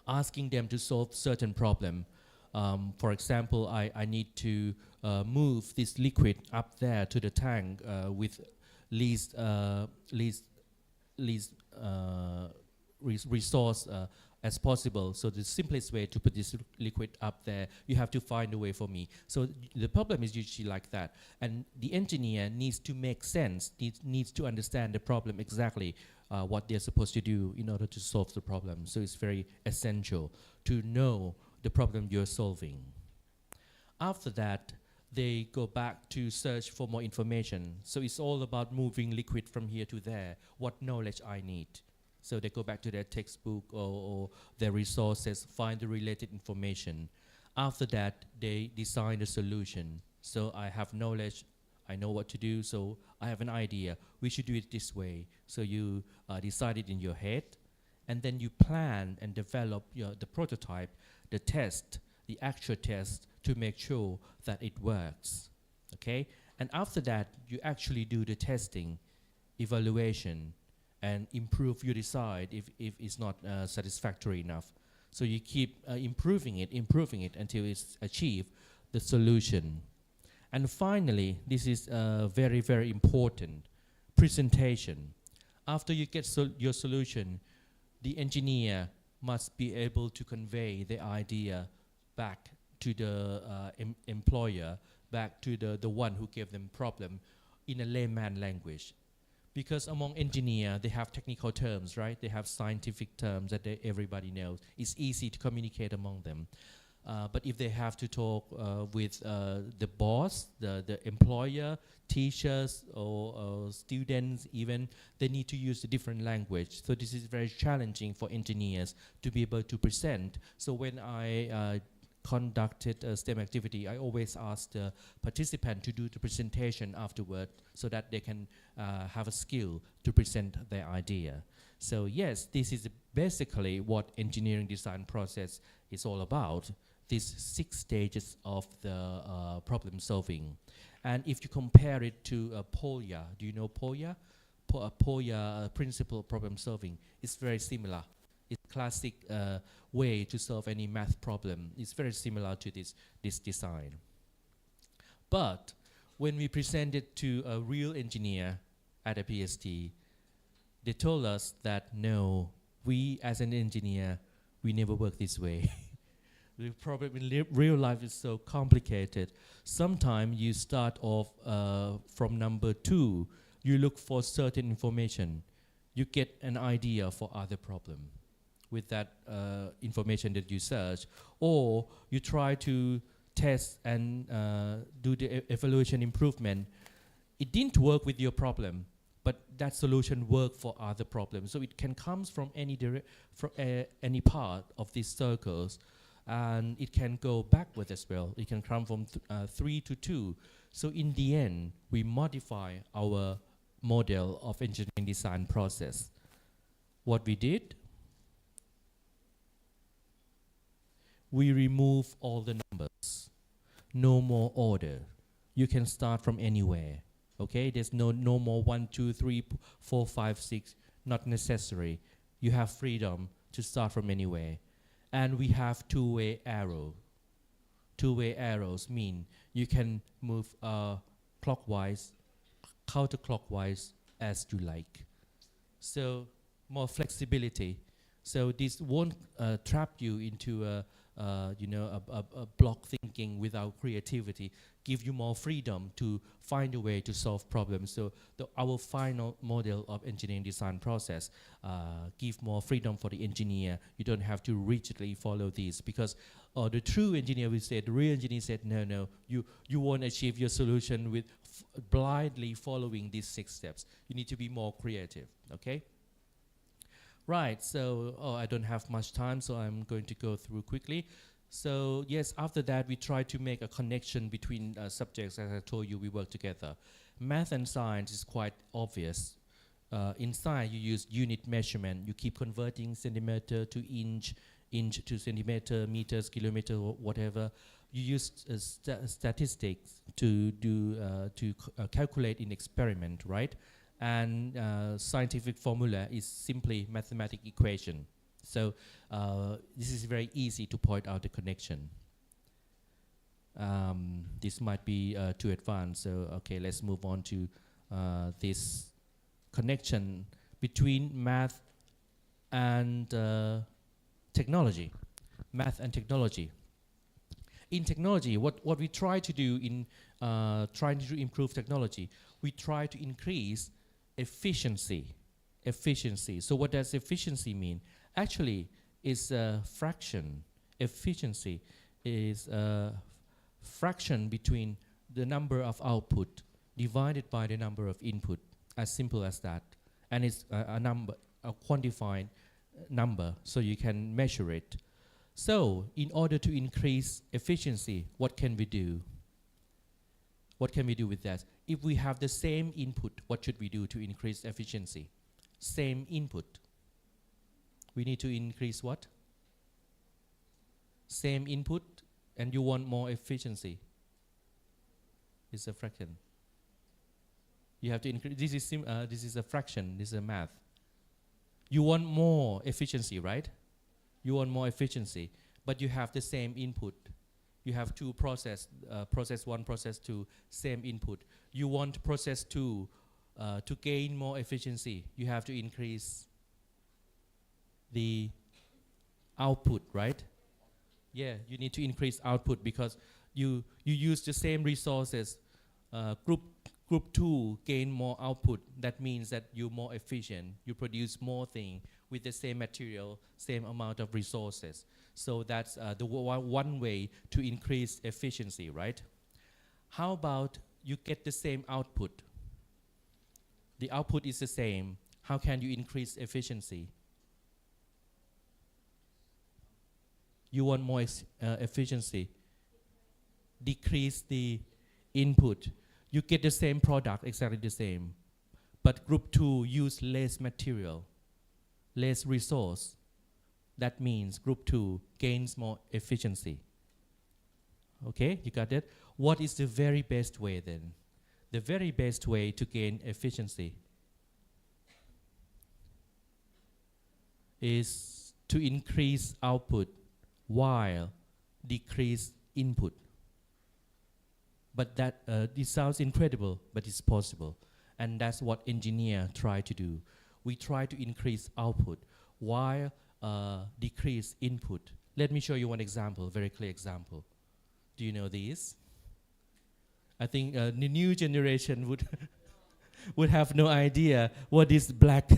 asking them to solve certain problem. For example, I need to move this liquid up there to the tank with least resource as possible. So the simplest way to put this liquid up there, you have to find a way for me. So the problem is usually like that. And the engineer needs to make sense, needs to understand the problem exactly, what they're supposed to do in order to solve the problem. So it's very essential to know the problem you're solving. After that, they go back to search for more information. So it's all about moving liquid from here to there, what knowledge I need. So they go back to their textbook or their resources, find the related information. After that, they design the solution. So I have knowledge, I know what to do, so I have an idea. We should do it this way. So you decide it in your head, and then you plan and develop the prototype, the test, the actual test to make sure that it works, okay? And after that, you actually do the testing, evaluation, and improve your design if it's not satisfactory enough. So you keep improving it until it's achieved the solution. And finally, this is very, very important, presentation. After you get your solution, the engineer must be able to convey the idea back to the employer, back to the one who gave them problem in a layman language. Because among engineers, they have technical terms, right? They have scientific terms that everybody knows. It's easy to communicate among them. But if they have to talk with the boss, the employer, teachers, or students even, they need to use a different language. So this is very challenging for engineers to be able to present. So when I conducted a STEM activity, I always ask the participant to do the presentation afterward so that they can have a skill to present their idea. So yes, this is basically what engineering design process is all about, these 6 stages of the problem solving. And if you compare it to POYA, do you know POYA? POYA, principle problem solving, is very similar. It's a classic way to solve any math problem. It's very similar to this design. But when we presented to a real engineer at IPST, they told us that no, we as an engineer, we never work this way. The problem in real life is so complicated. Sometimes you start off from number 2, you look for certain information, you get an idea for other problem with that information that you search, or you try to test and do the evaluation improvement. It didn't work with your problem, but that solution worked for other problems. So it can come from any part of these circles, and it can go backward as well. It can come from 3 to 2. So in the end, we modify our model of engineering design process. What we did, we remove all the numbers. No more order. You can start from anywhere. Okay, there's no more 1, 2, 3, 4, 5, 6. Not necessary. You have freedom to start from anywhere. And we have two-way arrow. Two-way arrows mean you can move clockwise, counterclockwise as you like. So more flexibility. So this won't trap you into a block thinking without creativity. Give you more freedom to find a way to solve problems. So our final model of engineering design process give more freedom for the engineer. You don't have to rigidly follow these, because the true engineer will say, the real engineer said, no, you won't achieve your solution with blindly following these 6 steps. You need to be more creative, okay? Right, so I don't have much time, so I'm going to go through quickly. So yes, after that, we try to make a connection between subjects. As I told you, we work together. Math and science is quite obvious. In science, you use unit measurement. You keep converting centimeter to inch, inch to centimeter, meters, kilometer, whatever. You use statistics to calculate in experiment, right? And scientific formula is simply mathematical equation. So this is very easy to point out the connection. This might be too advanced, so okay, let's move on to this connection between math and technology. Math and technology. In technology, what we try to do in trying to improve technology, we try to increase efficiency. So what does efficiency mean? Actually, it's a fraction. Efficiency is a fraction between the number of output divided by the number of input. As simple as that. And it's a number, a quantified number, so you can measure it. So, in order to increase efficiency, what can we do? What can we do with that? If we have the same input, what should we do to increase efficiency? Same input. We need to increase what? Same input, and you want more efficiency. It's a fraction. You have to increase. This is a fraction. This is a math. You want more efficiency, right? You want more efficiency, but you have the same input. You have two process, process 1, process 2, same input. You want process 2 to gain more efficiency. You have to increase the output, right? Yeah, you need to increase output because you use the same resources. Group 2 gain more output. That means that you're more efficient. You produce more things with the same material, same amount of resources. So that's the one way to increase efficiency, right? How about you get the same output? The output is the same. How can you increase efficiency? You want more efficiency. Decrease the input. You get the same product, exactly the same. But group 2 use less material, less resource. That means group 2 gains more efficiency. Okay, you got it? What is the very best way then? The very best way to gain efficiency is to increase output while decrease input. But that it sounds incredible, but it's possible. And that's what engineers try to do. We try to increase output while decrease input. Let me show you one example, very clear example. Do you know this? I think the new generation would have no idea what this black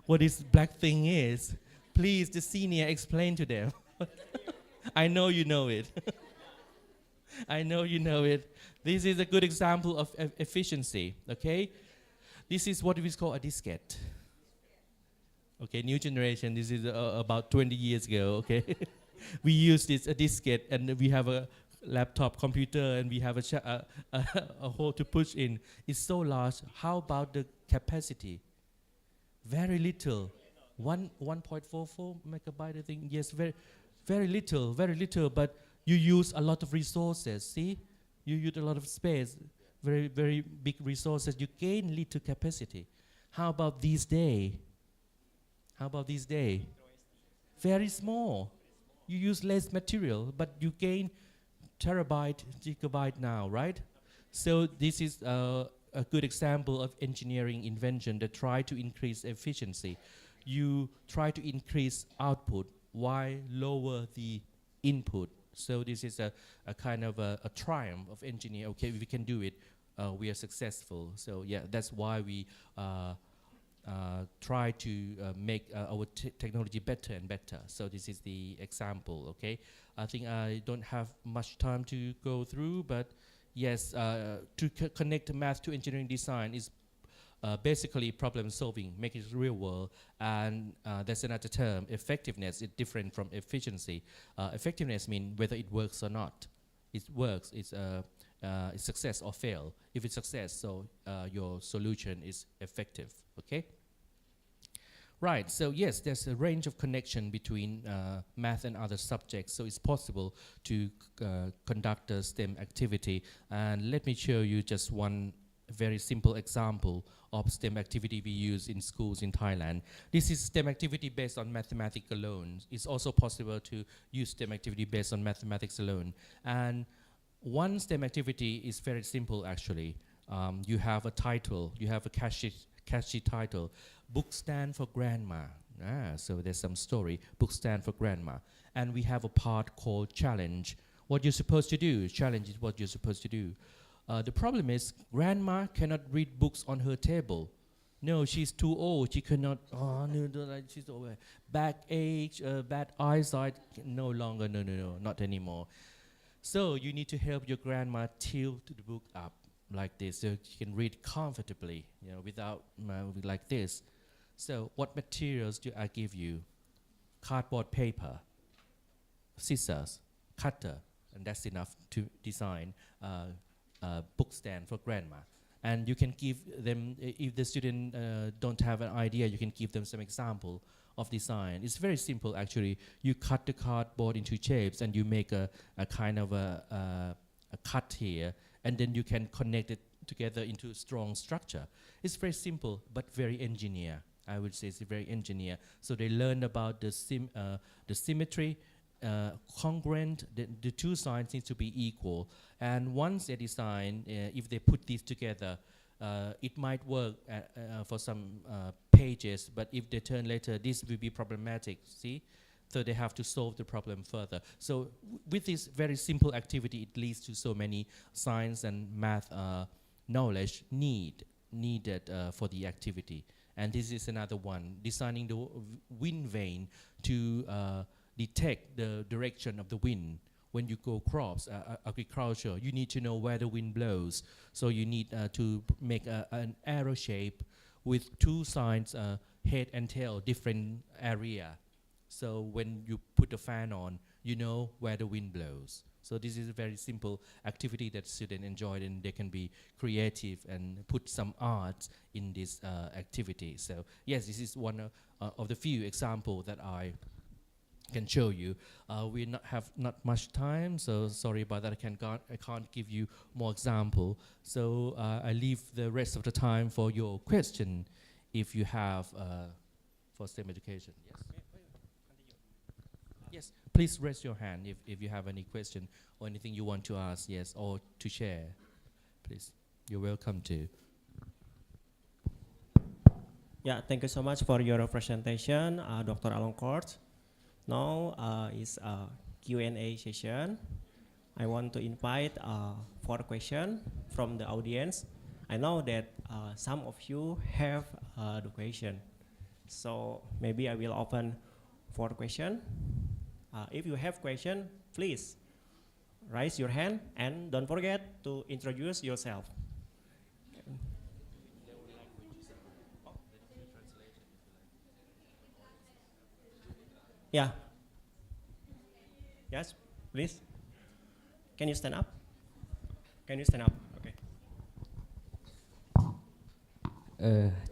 what this black thing is. Please, the senior, explain to them. I know you know it. I know you know it. This is a good example of efficiency, okay? This is what we call a diskette. Okay, new generation, this is about 20 years ago, okay? We use this a diskette and we have a laptop computer and we have a hole to push in. It's so large. How about the capacity? Very little. 1.44 megabyte, I think. Yes, very little, but you use a lot of resources, see? You use a lot of space, very big resources. You gain little capacity. How about these days? Very small. You use less material, but you gain terabyte, gigabyte now, right? So this is a good example of engineering invention that try to increase efficiency. You try to increase output while lower the input. So this is a kind of a triumph of engineering. Okay, if we can do it, we are successful. So yeah, that's why we try to make our technology better and better. So this is the example, okay? I think I don't have much time to go through, but yes, to connect math to engineering design is basically problem solving, make it real world, and that's another term. Effectiveness is different from efficiency. Effectiveness means whether it works or not. It works, it's success or fail. If it's success, so your solution is effective, okay? Right, so yes, there's a range of connection between math and other subjects, so it's possible to conduct a STEM activity. And let me show you just one very simple example of STEM activity we use in schools in Thailand. This is STEM activity based on mathematics alone. It's also possible to use STEM activity based on mathematics alone. And one STEM activity is very simple actually. You have a title, you have a catchy title. Book stand for grandma. So there's some story. Book stand for grandma. And we have a part called challenge. What you're supposed to do, challenge is what you're supposed to do. The problem is grandma cannot read books on her table. No, she's too old. She cannot, she's over. Backache, bad eyesight, no longer, no, not anymore. So you need to help your grandma tilt the book up like this so she can read comfortably, without like this. So what materials do I give you? Cardboard paper, scissors, cutter, and that's enough to design book stand for grandma. And you can give them, if the student don't have an idea, you can give them some example of design. It's very simple actually. You cut the cardboard into shapes and you make a kind of a cut here, and then you can connect it together into a strong structure. It's very simple but very engineer. I would say it's very engineer. So they learn about the symmetry, congruent. The two sides need to be equal. And once they design, if they put these together, it might work for some pages, but if they turn later, this will be problematic. See. So they have to solve the problem further. So with this very simple activity, it leads to so many science and math knowledge needed for the activity. And this is another one, designing the wind vane to detect the direction of the wind. When you go crops, agriculture, you need to know where the wind blows. So you need to make an arrow shape with two sides, head and tail, different area. So when you put the fan on, you know where the wind blows. So this is a very simple activity that students enjoy, and they can be creative and put some art in this activity. So yes, this is one of the few examples that I can show you. We have not much time, so sorry about that. I can't give you more example. So I leave the rest of the time for your question, if you have for STEM education. Yes. Yes, please raise your hand if you have any question or anything you want to ask, yes, or to share. Please, you're welcome to. Yeah, thank you so much for your presentation, Dr. Alongkot. Now is a Q&A session. I want to invite 4 questions from the audience. I know that some of you have the question. So maybe I will open 4 questions. If you have question, please raise your hand and don't forget to introduce yourself. Yeah. Yes, please. Can you stand up? Can you stand up? Okay.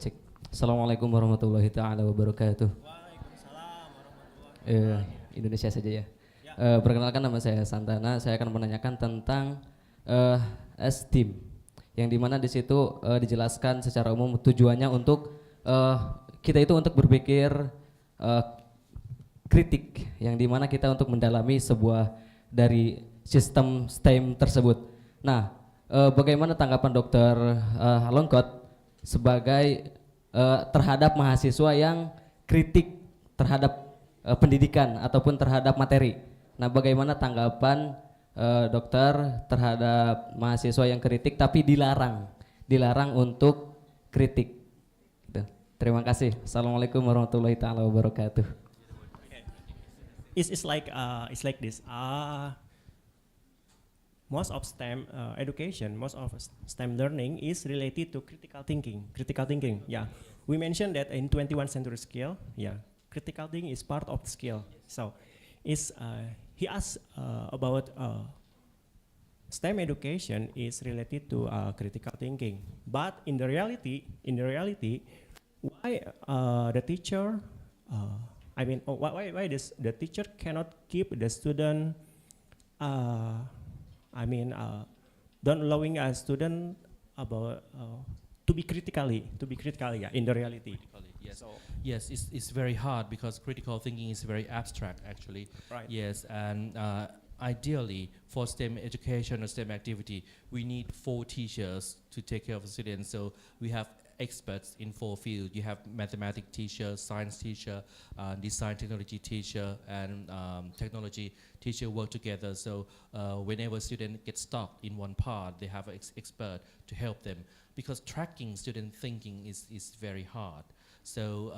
Cek. Assalamualaikum warahmatullahi taala wabarakatuh. Waalaikumsalam warahmatullahi Indonesia saja ya. Ya. Perkenalkan, nama saya Santana. Saya akan menanyakan tentang STEAM, yang dimana di situ dijelaskan secara umum tujuannya untuk kita itu untuk berpikir kritik, yang dimana kita untuk mendalami sebuah dari sistem STEM tersebut. Nah, bagaimana tanggapan Dr. Alongkot sebagai terhadap mahasiswa yang kritik terhadap pendidikan ataupun terhadap materi? Nah, bagaimana tanggapan dokter terhadap mahasiswa yang kritik tapi dilarang untuk kritik? Gitu. Terima kasih. Assalamualaikum warahmatullahi taala wabarakatuh. It's like this. Most of STEM education, most of STEM learning is related to critical thinking. Critical thinking, yeah. We mentioned that in 21st century skill, yeah, critical thinking is part of the skill. So, he asked about STEM education is related to critical thinking. But in the reality, why the teacher? Why the teacher cannot keep the student? Don't allowing a student about to be critically, yeah, in the reality. Yes, So, yes, it's very hard because critical thinking is very abstract actually. right. Yes, and ideally for STEM education or STEM activity, we need 4 teachers to take care of the students. So we have experts in 4 fields. You have mathematics teacher, science teacher, design technology teacher, and technology teacher work together. So whenever student gets stuck in one part, they have an expert to help them, because tracking student thinking is very hard. So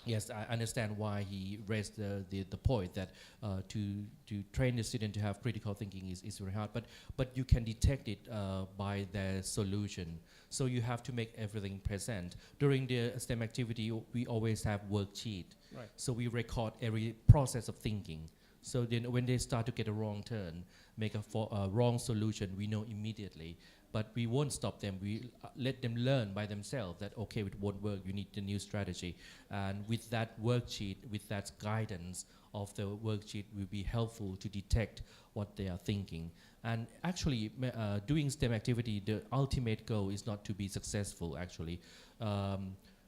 yes, I understand why he raised the point that to train the student to have critical thinking is very hard, but you can detect it by their solution. So you have to make everything present. During the STEM activity, we always have worksheet. Right. So we record every process of thinking. So then when they start to get a wrong turn, make a wrong solution, we know immediately. But we won't stop them. We let them learn by themselves that, okay, it won't work, you need a new strategy. And with that worksheet, with that guidance of the worksheet, will be helpful to detect what they are thinking. And actually, doing STEM activity, the ultimate goal is not to be successful, actually.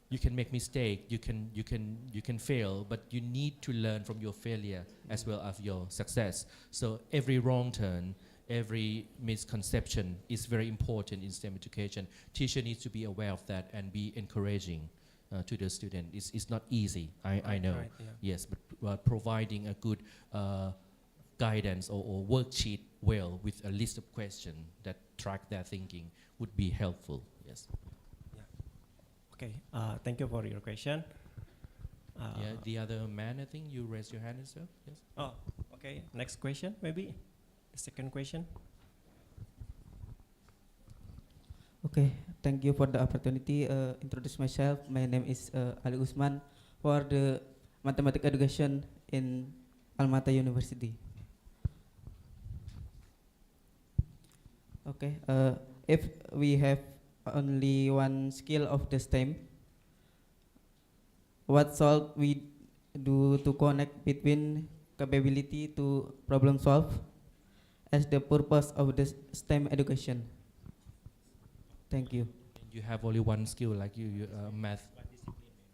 you can make mistake, you can fail, but you need to learn from your failure as well as your success. So every wrong turn, every misconception is very important in STEM education. Teacher needs to be aware of that and be encouraging to the student. It's not easy, I know. Right, yeah. Yes, but providing a good guidance or worksheet well with a list of questions that track their thinking would be helpful. Yes. Okay, thank you for your question. Yeah, the other man, I think you raised your hand as well. Yes. Oh, okay. Next question, maybe the second question. Okay, thank you for the opportunity. Introduce myself. My name is Ali Usman for the mathematics education in Almata University. Okay, if we have only one skill of the STEM, what should we do to connect between capability to problem solve as the purpose of the STEM education? Thank you. You have only one skill, like math.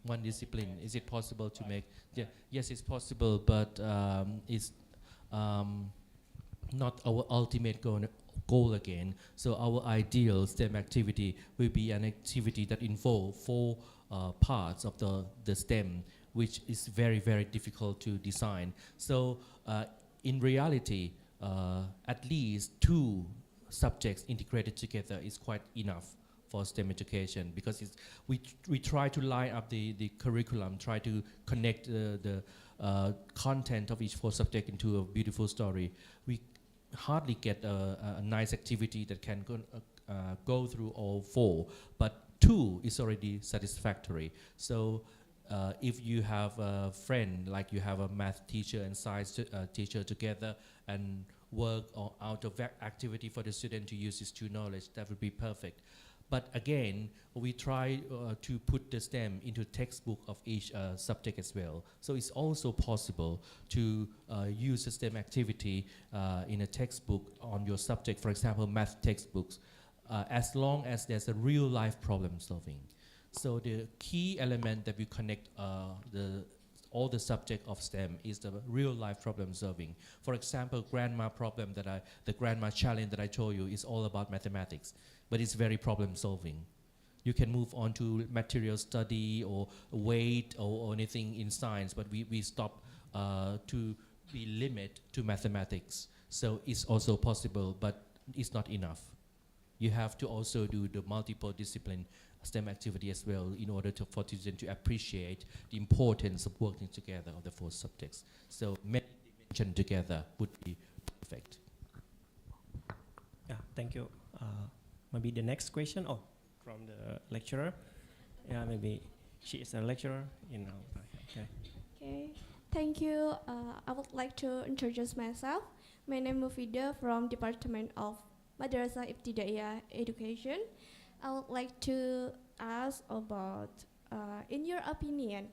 One discipline. Is it possible to make? Yeah, yes, it's possible, but it's not our ultimate goal again. So our ideal STEM activity will be an activity that involves 4 parts of the STEM, which is very, very difficult to design. So in reality, at least 2 subjects integrated together is quite enough for STEM education, because we try to line up the curriculum, try to connect the content of each 4 subjects into a beautiful story. We hardly get a nice activity that can go through all 4, but 2 is already satisfactory. So if you have a friend, like you have a math teacher and science teacher together and work out of activity for the student to use his 2 knowledge, that would be perfect. But again, we try to put the STEM into textbook of each subject as well. So it's also possible to use the STEM activity in a textbook on your subject, for example, math textbooks, as long as there's a real life problem solving. So the key element that we connect all the subject of STEM is the real life problem solving. For example, grandma problem the grandma challenge that I told you is all about mathematics, but it's very problem solving. You can move on to material study or weight or anything in science, but we stop to be limited to mathematics. So it's also possible, but it's not enough. You have to also do the multiple discipline STEM activity as well in order for students to appreciate the importance of working together of the 4 subjects. So many dimensions together would be perfect. Yeah, thank you. Maybe the next question, from the lecturer. Yeah, maybe she is a lecturer, Okay. Okay, thank you. I would like to introduce myself. My name is Mufida from Department of Madrasah Ibtidaiyah Education. I would like to ask about, in your opinion,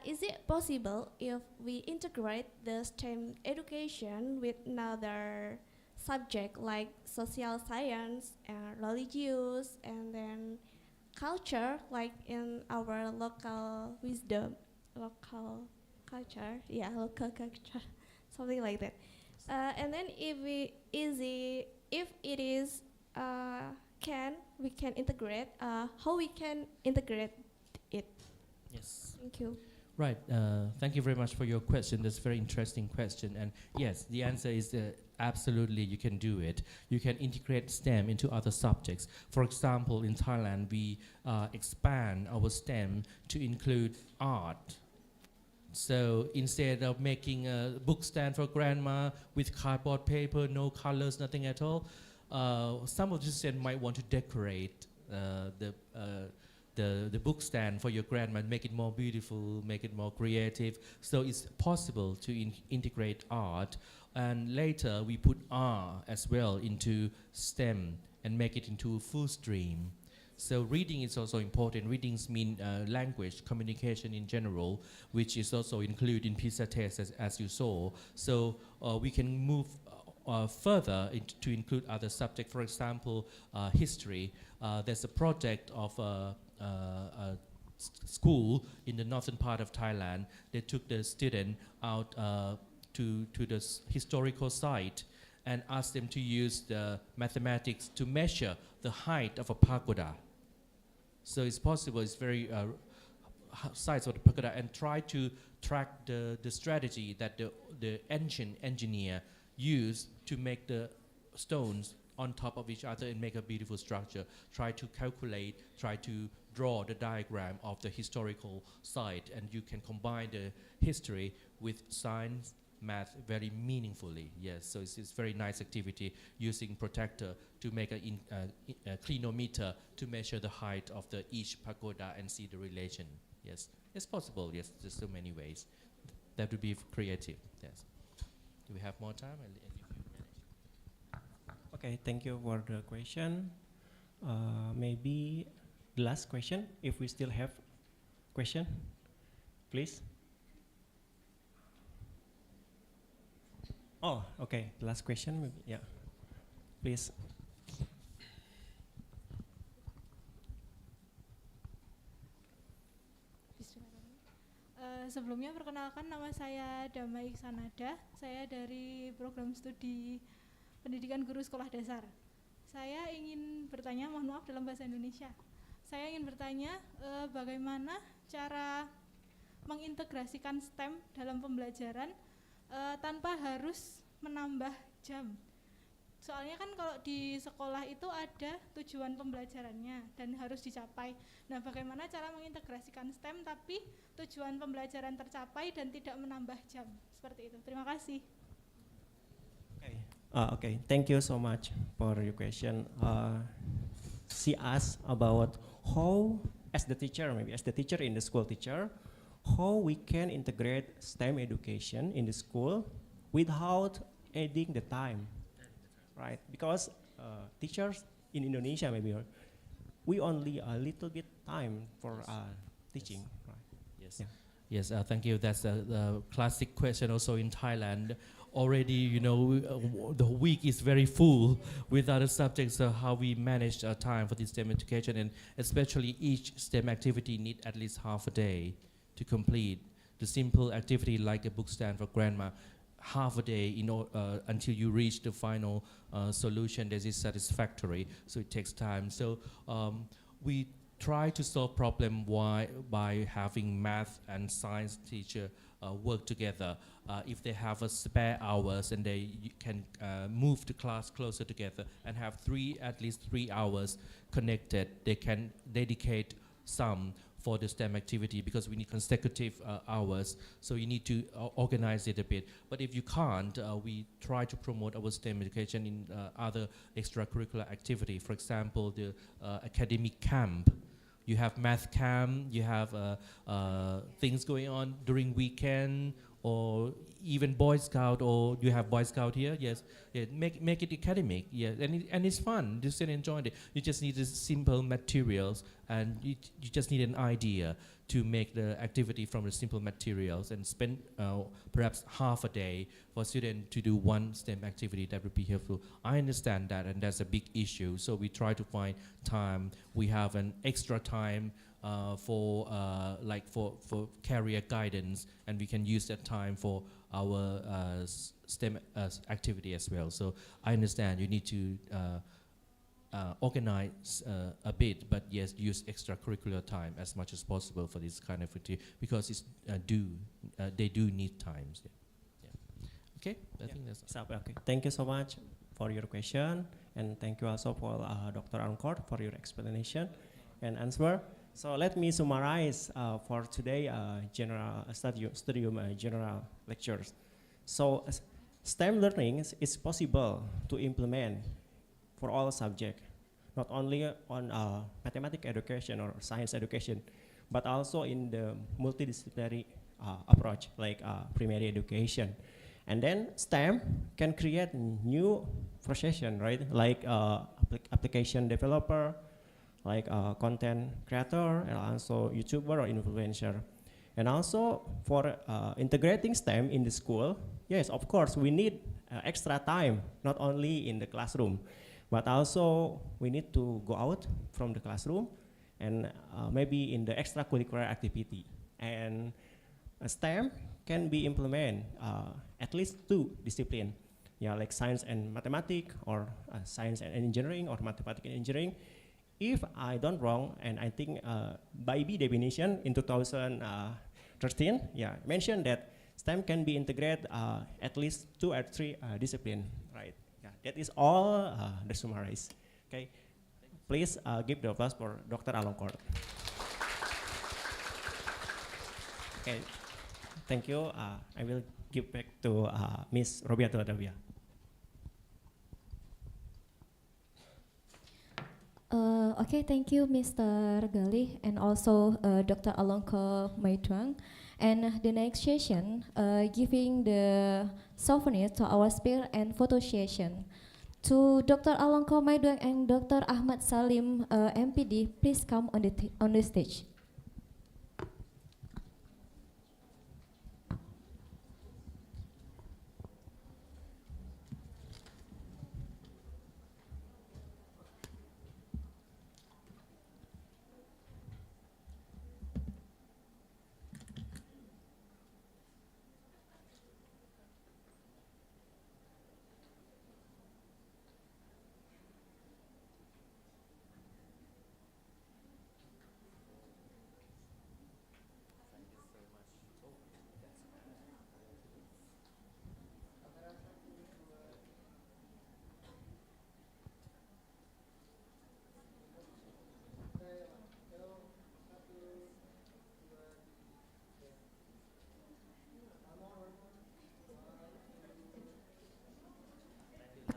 is it possible if we integrate the STEM education with another subject like social science and religious and then culture, like in our local wisdom, local culture, something like that. And then if it is we can integrate, how we can integrate it? Yes. Thank you. Right. Thank you very much for your question. That's a very interesting question. And yes, the answer is absolutely you can do it. You can integrate STEM into other subjects. For example, in Thailand, we expand our STEM to include art. So instead of making a book stand for grandma with cardboard paper, no colors, nothing at all, some of the students might want to decorate the book stand for your grandma, make it more beautiful, make it more creative. So it's possible to integrate art. And later we put R as well into STEM and make it into a full stream. So reading is also important. Readings mean language, communication in general, which is also included in PISA test as you saw. So we can move further to include other subjects. For example, history. There's a project of school in the northern part of Thailand. They took the student out to the historical site and asked them to use the mathematics to measure the height of a pagoda. So it's possible, it's very size of the pagoda, and try to track the strategy that the ancient engineer used to make the stones on top of each other and make a beautiful structure. Try to calculate, try to draw the diagram of the historical site, and you can combine the history with science, math very meaningfully. Yes, so it's very nice activity using protector to make a clinometer to measure the height of each pagoda and see the relation. Yes, it's possible. Yes, there's so many ways. That would be creative. Yes. Do we have more time? Okay, thank you for the question. Maybe the last question, if we still have question, please. Oh, okay, the last question, maybe, yeah, please. Sebelumnya perkenalkan, nama saya Damai Iksanada. Saya dari program studi pendidikan guru sekolah dasar. Saya ingin bertanya, mohon maaf dalam bahasa Indonesia. Saya ingin bertanya bagaimana cara mengintegrasikan STEM dalam pembelajaran tanpa harus menambah jam. Soalnya kan kalau di sekolah itu ada tujuan pembelajarannya dan harus dicapai. Nah, bagaimana cara mengintegrasikan STEM tapi tujuan pembelajaran tercapai dan tidak menambah jam? Seperti itu. Terima kasih. Okay, thank you so much for your question. She asked about how, as the teacher, maybe as the teacher in the school teacher, how we can integrate STEM education in the school without adding the time, right? Because teachers in Indonesia, maybe, we only a little bit time for teaching, right? Yes. Yeah. Yes, thank you. That's the classic question also in Thailand. Already, you know, the week is very full with other subjects, so how we manage our time for this STEM education, and especially each STEM activity need at least half a day to complete. The simple activity like a book stand for grandma, half a day until you reach the final solution that is satisfactory, so it takes time. So we try to solve problem by having math and science teacher work together. If they have a spare hours and they can move the class closer together and have at least 3 hours connected, they can dedicate some for the STEM activity, because we need consecutive hours, so you need to organize it a bit. But if you can't, we try to promote our STEM education in other extracurricular activity. For example, the academic camp. You have math camp, you have things going on during weekend, or even Boy Scout, or you have Boy Scout here, yes. Yeah, make it academic, yeah, and it's fun, you still enjoy it. You just need simple materials, and you just need an idea to make the activity from the simple materials, and spend perhaps half a day for students to do one STEM activity. That would be helpful. I understand that, and that's a big issue, so we try to find time. We have an extra time for career guidance, and we can use that time for our STEM activity as well. So I understand you need to organize a bit, but yes, use extracurricular time as much as possible for this kind of activity, because it's they do need times. Yeah. Yeah. Okay, I think that's okay. Thank you so much for your question, and thank you also for Dr. Alongkot for your explanation and answer. So let me summarize for today Studium General lectures. So STEM learning is possible to implement for all subjects, not only on mathematics education or science education, but also in the multidisciplinary approach, like primary education. And then STEM can create new profession, right? Like application developer, like content creator, and also YouTuber or influencer. And also for integrating STEM in the school, yes, of course, we need extra time, not only in the classroom, but also we need to go out from the classroom and maybe in the extracurricular activity. And STEM can be implemented at least 2 disciplines, yeah, like science and mathematics, or science and engineering, or mathematics and engineering. If I don't wrong, and I think by B definition in 2013, yeah, mentioned that STEM can be integrated at least 2 or 3 disciplines, right? Yeah, that is all the summarize. Okay, please give the applause for Dr. Alongkot. Okay, thank you. I will give back to Miss Robiato Adawia. Okay, thank you, Mr. Gali, and also Dr. Alongkot Maiduang. And the next session, giving the souvenir to our speaker and photo session. To Dr. Alongkot Maiduang and Dr. Ahmad Salim, MPD, please come on the stage.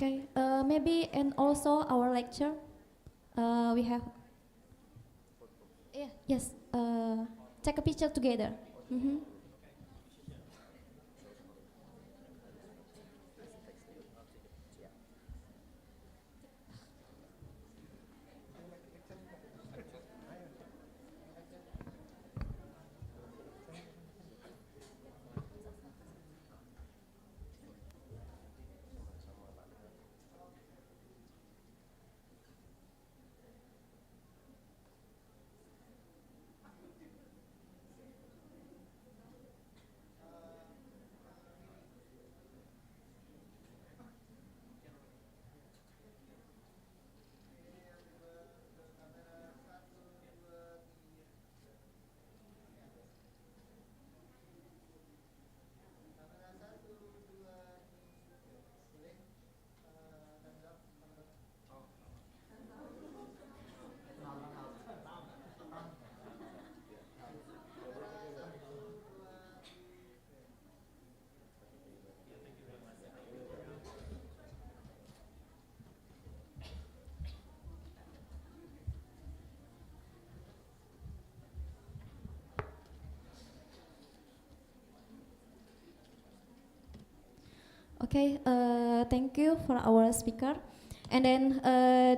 Okay, maybe, and also our lecture, we have, yeah, yes, take a picture together. Okay, thank you for our speaker. And then,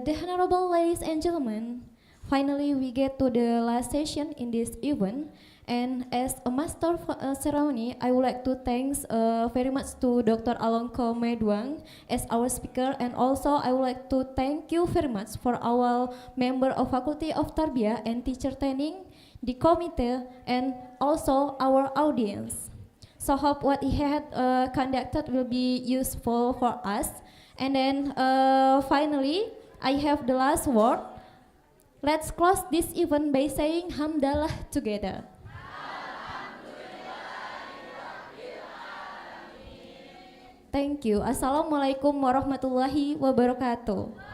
the honorable ladies and gentlemen, finally we get to the last session in this event. And as a master ceremony, I would like to thanks very much to Dr. Alongkot Maiduang as our speaker, and also I would like to thank you very much for our member of Faculty of Tarbiyah and Teacher Training, the committee, and also our audience. So hope what he had conducted will be useful for us. And then finally, I have the last word. Let's close this event by saying Hamdalah together. Thank you. Assalamualaikum warahmatullahi wabarakatuh.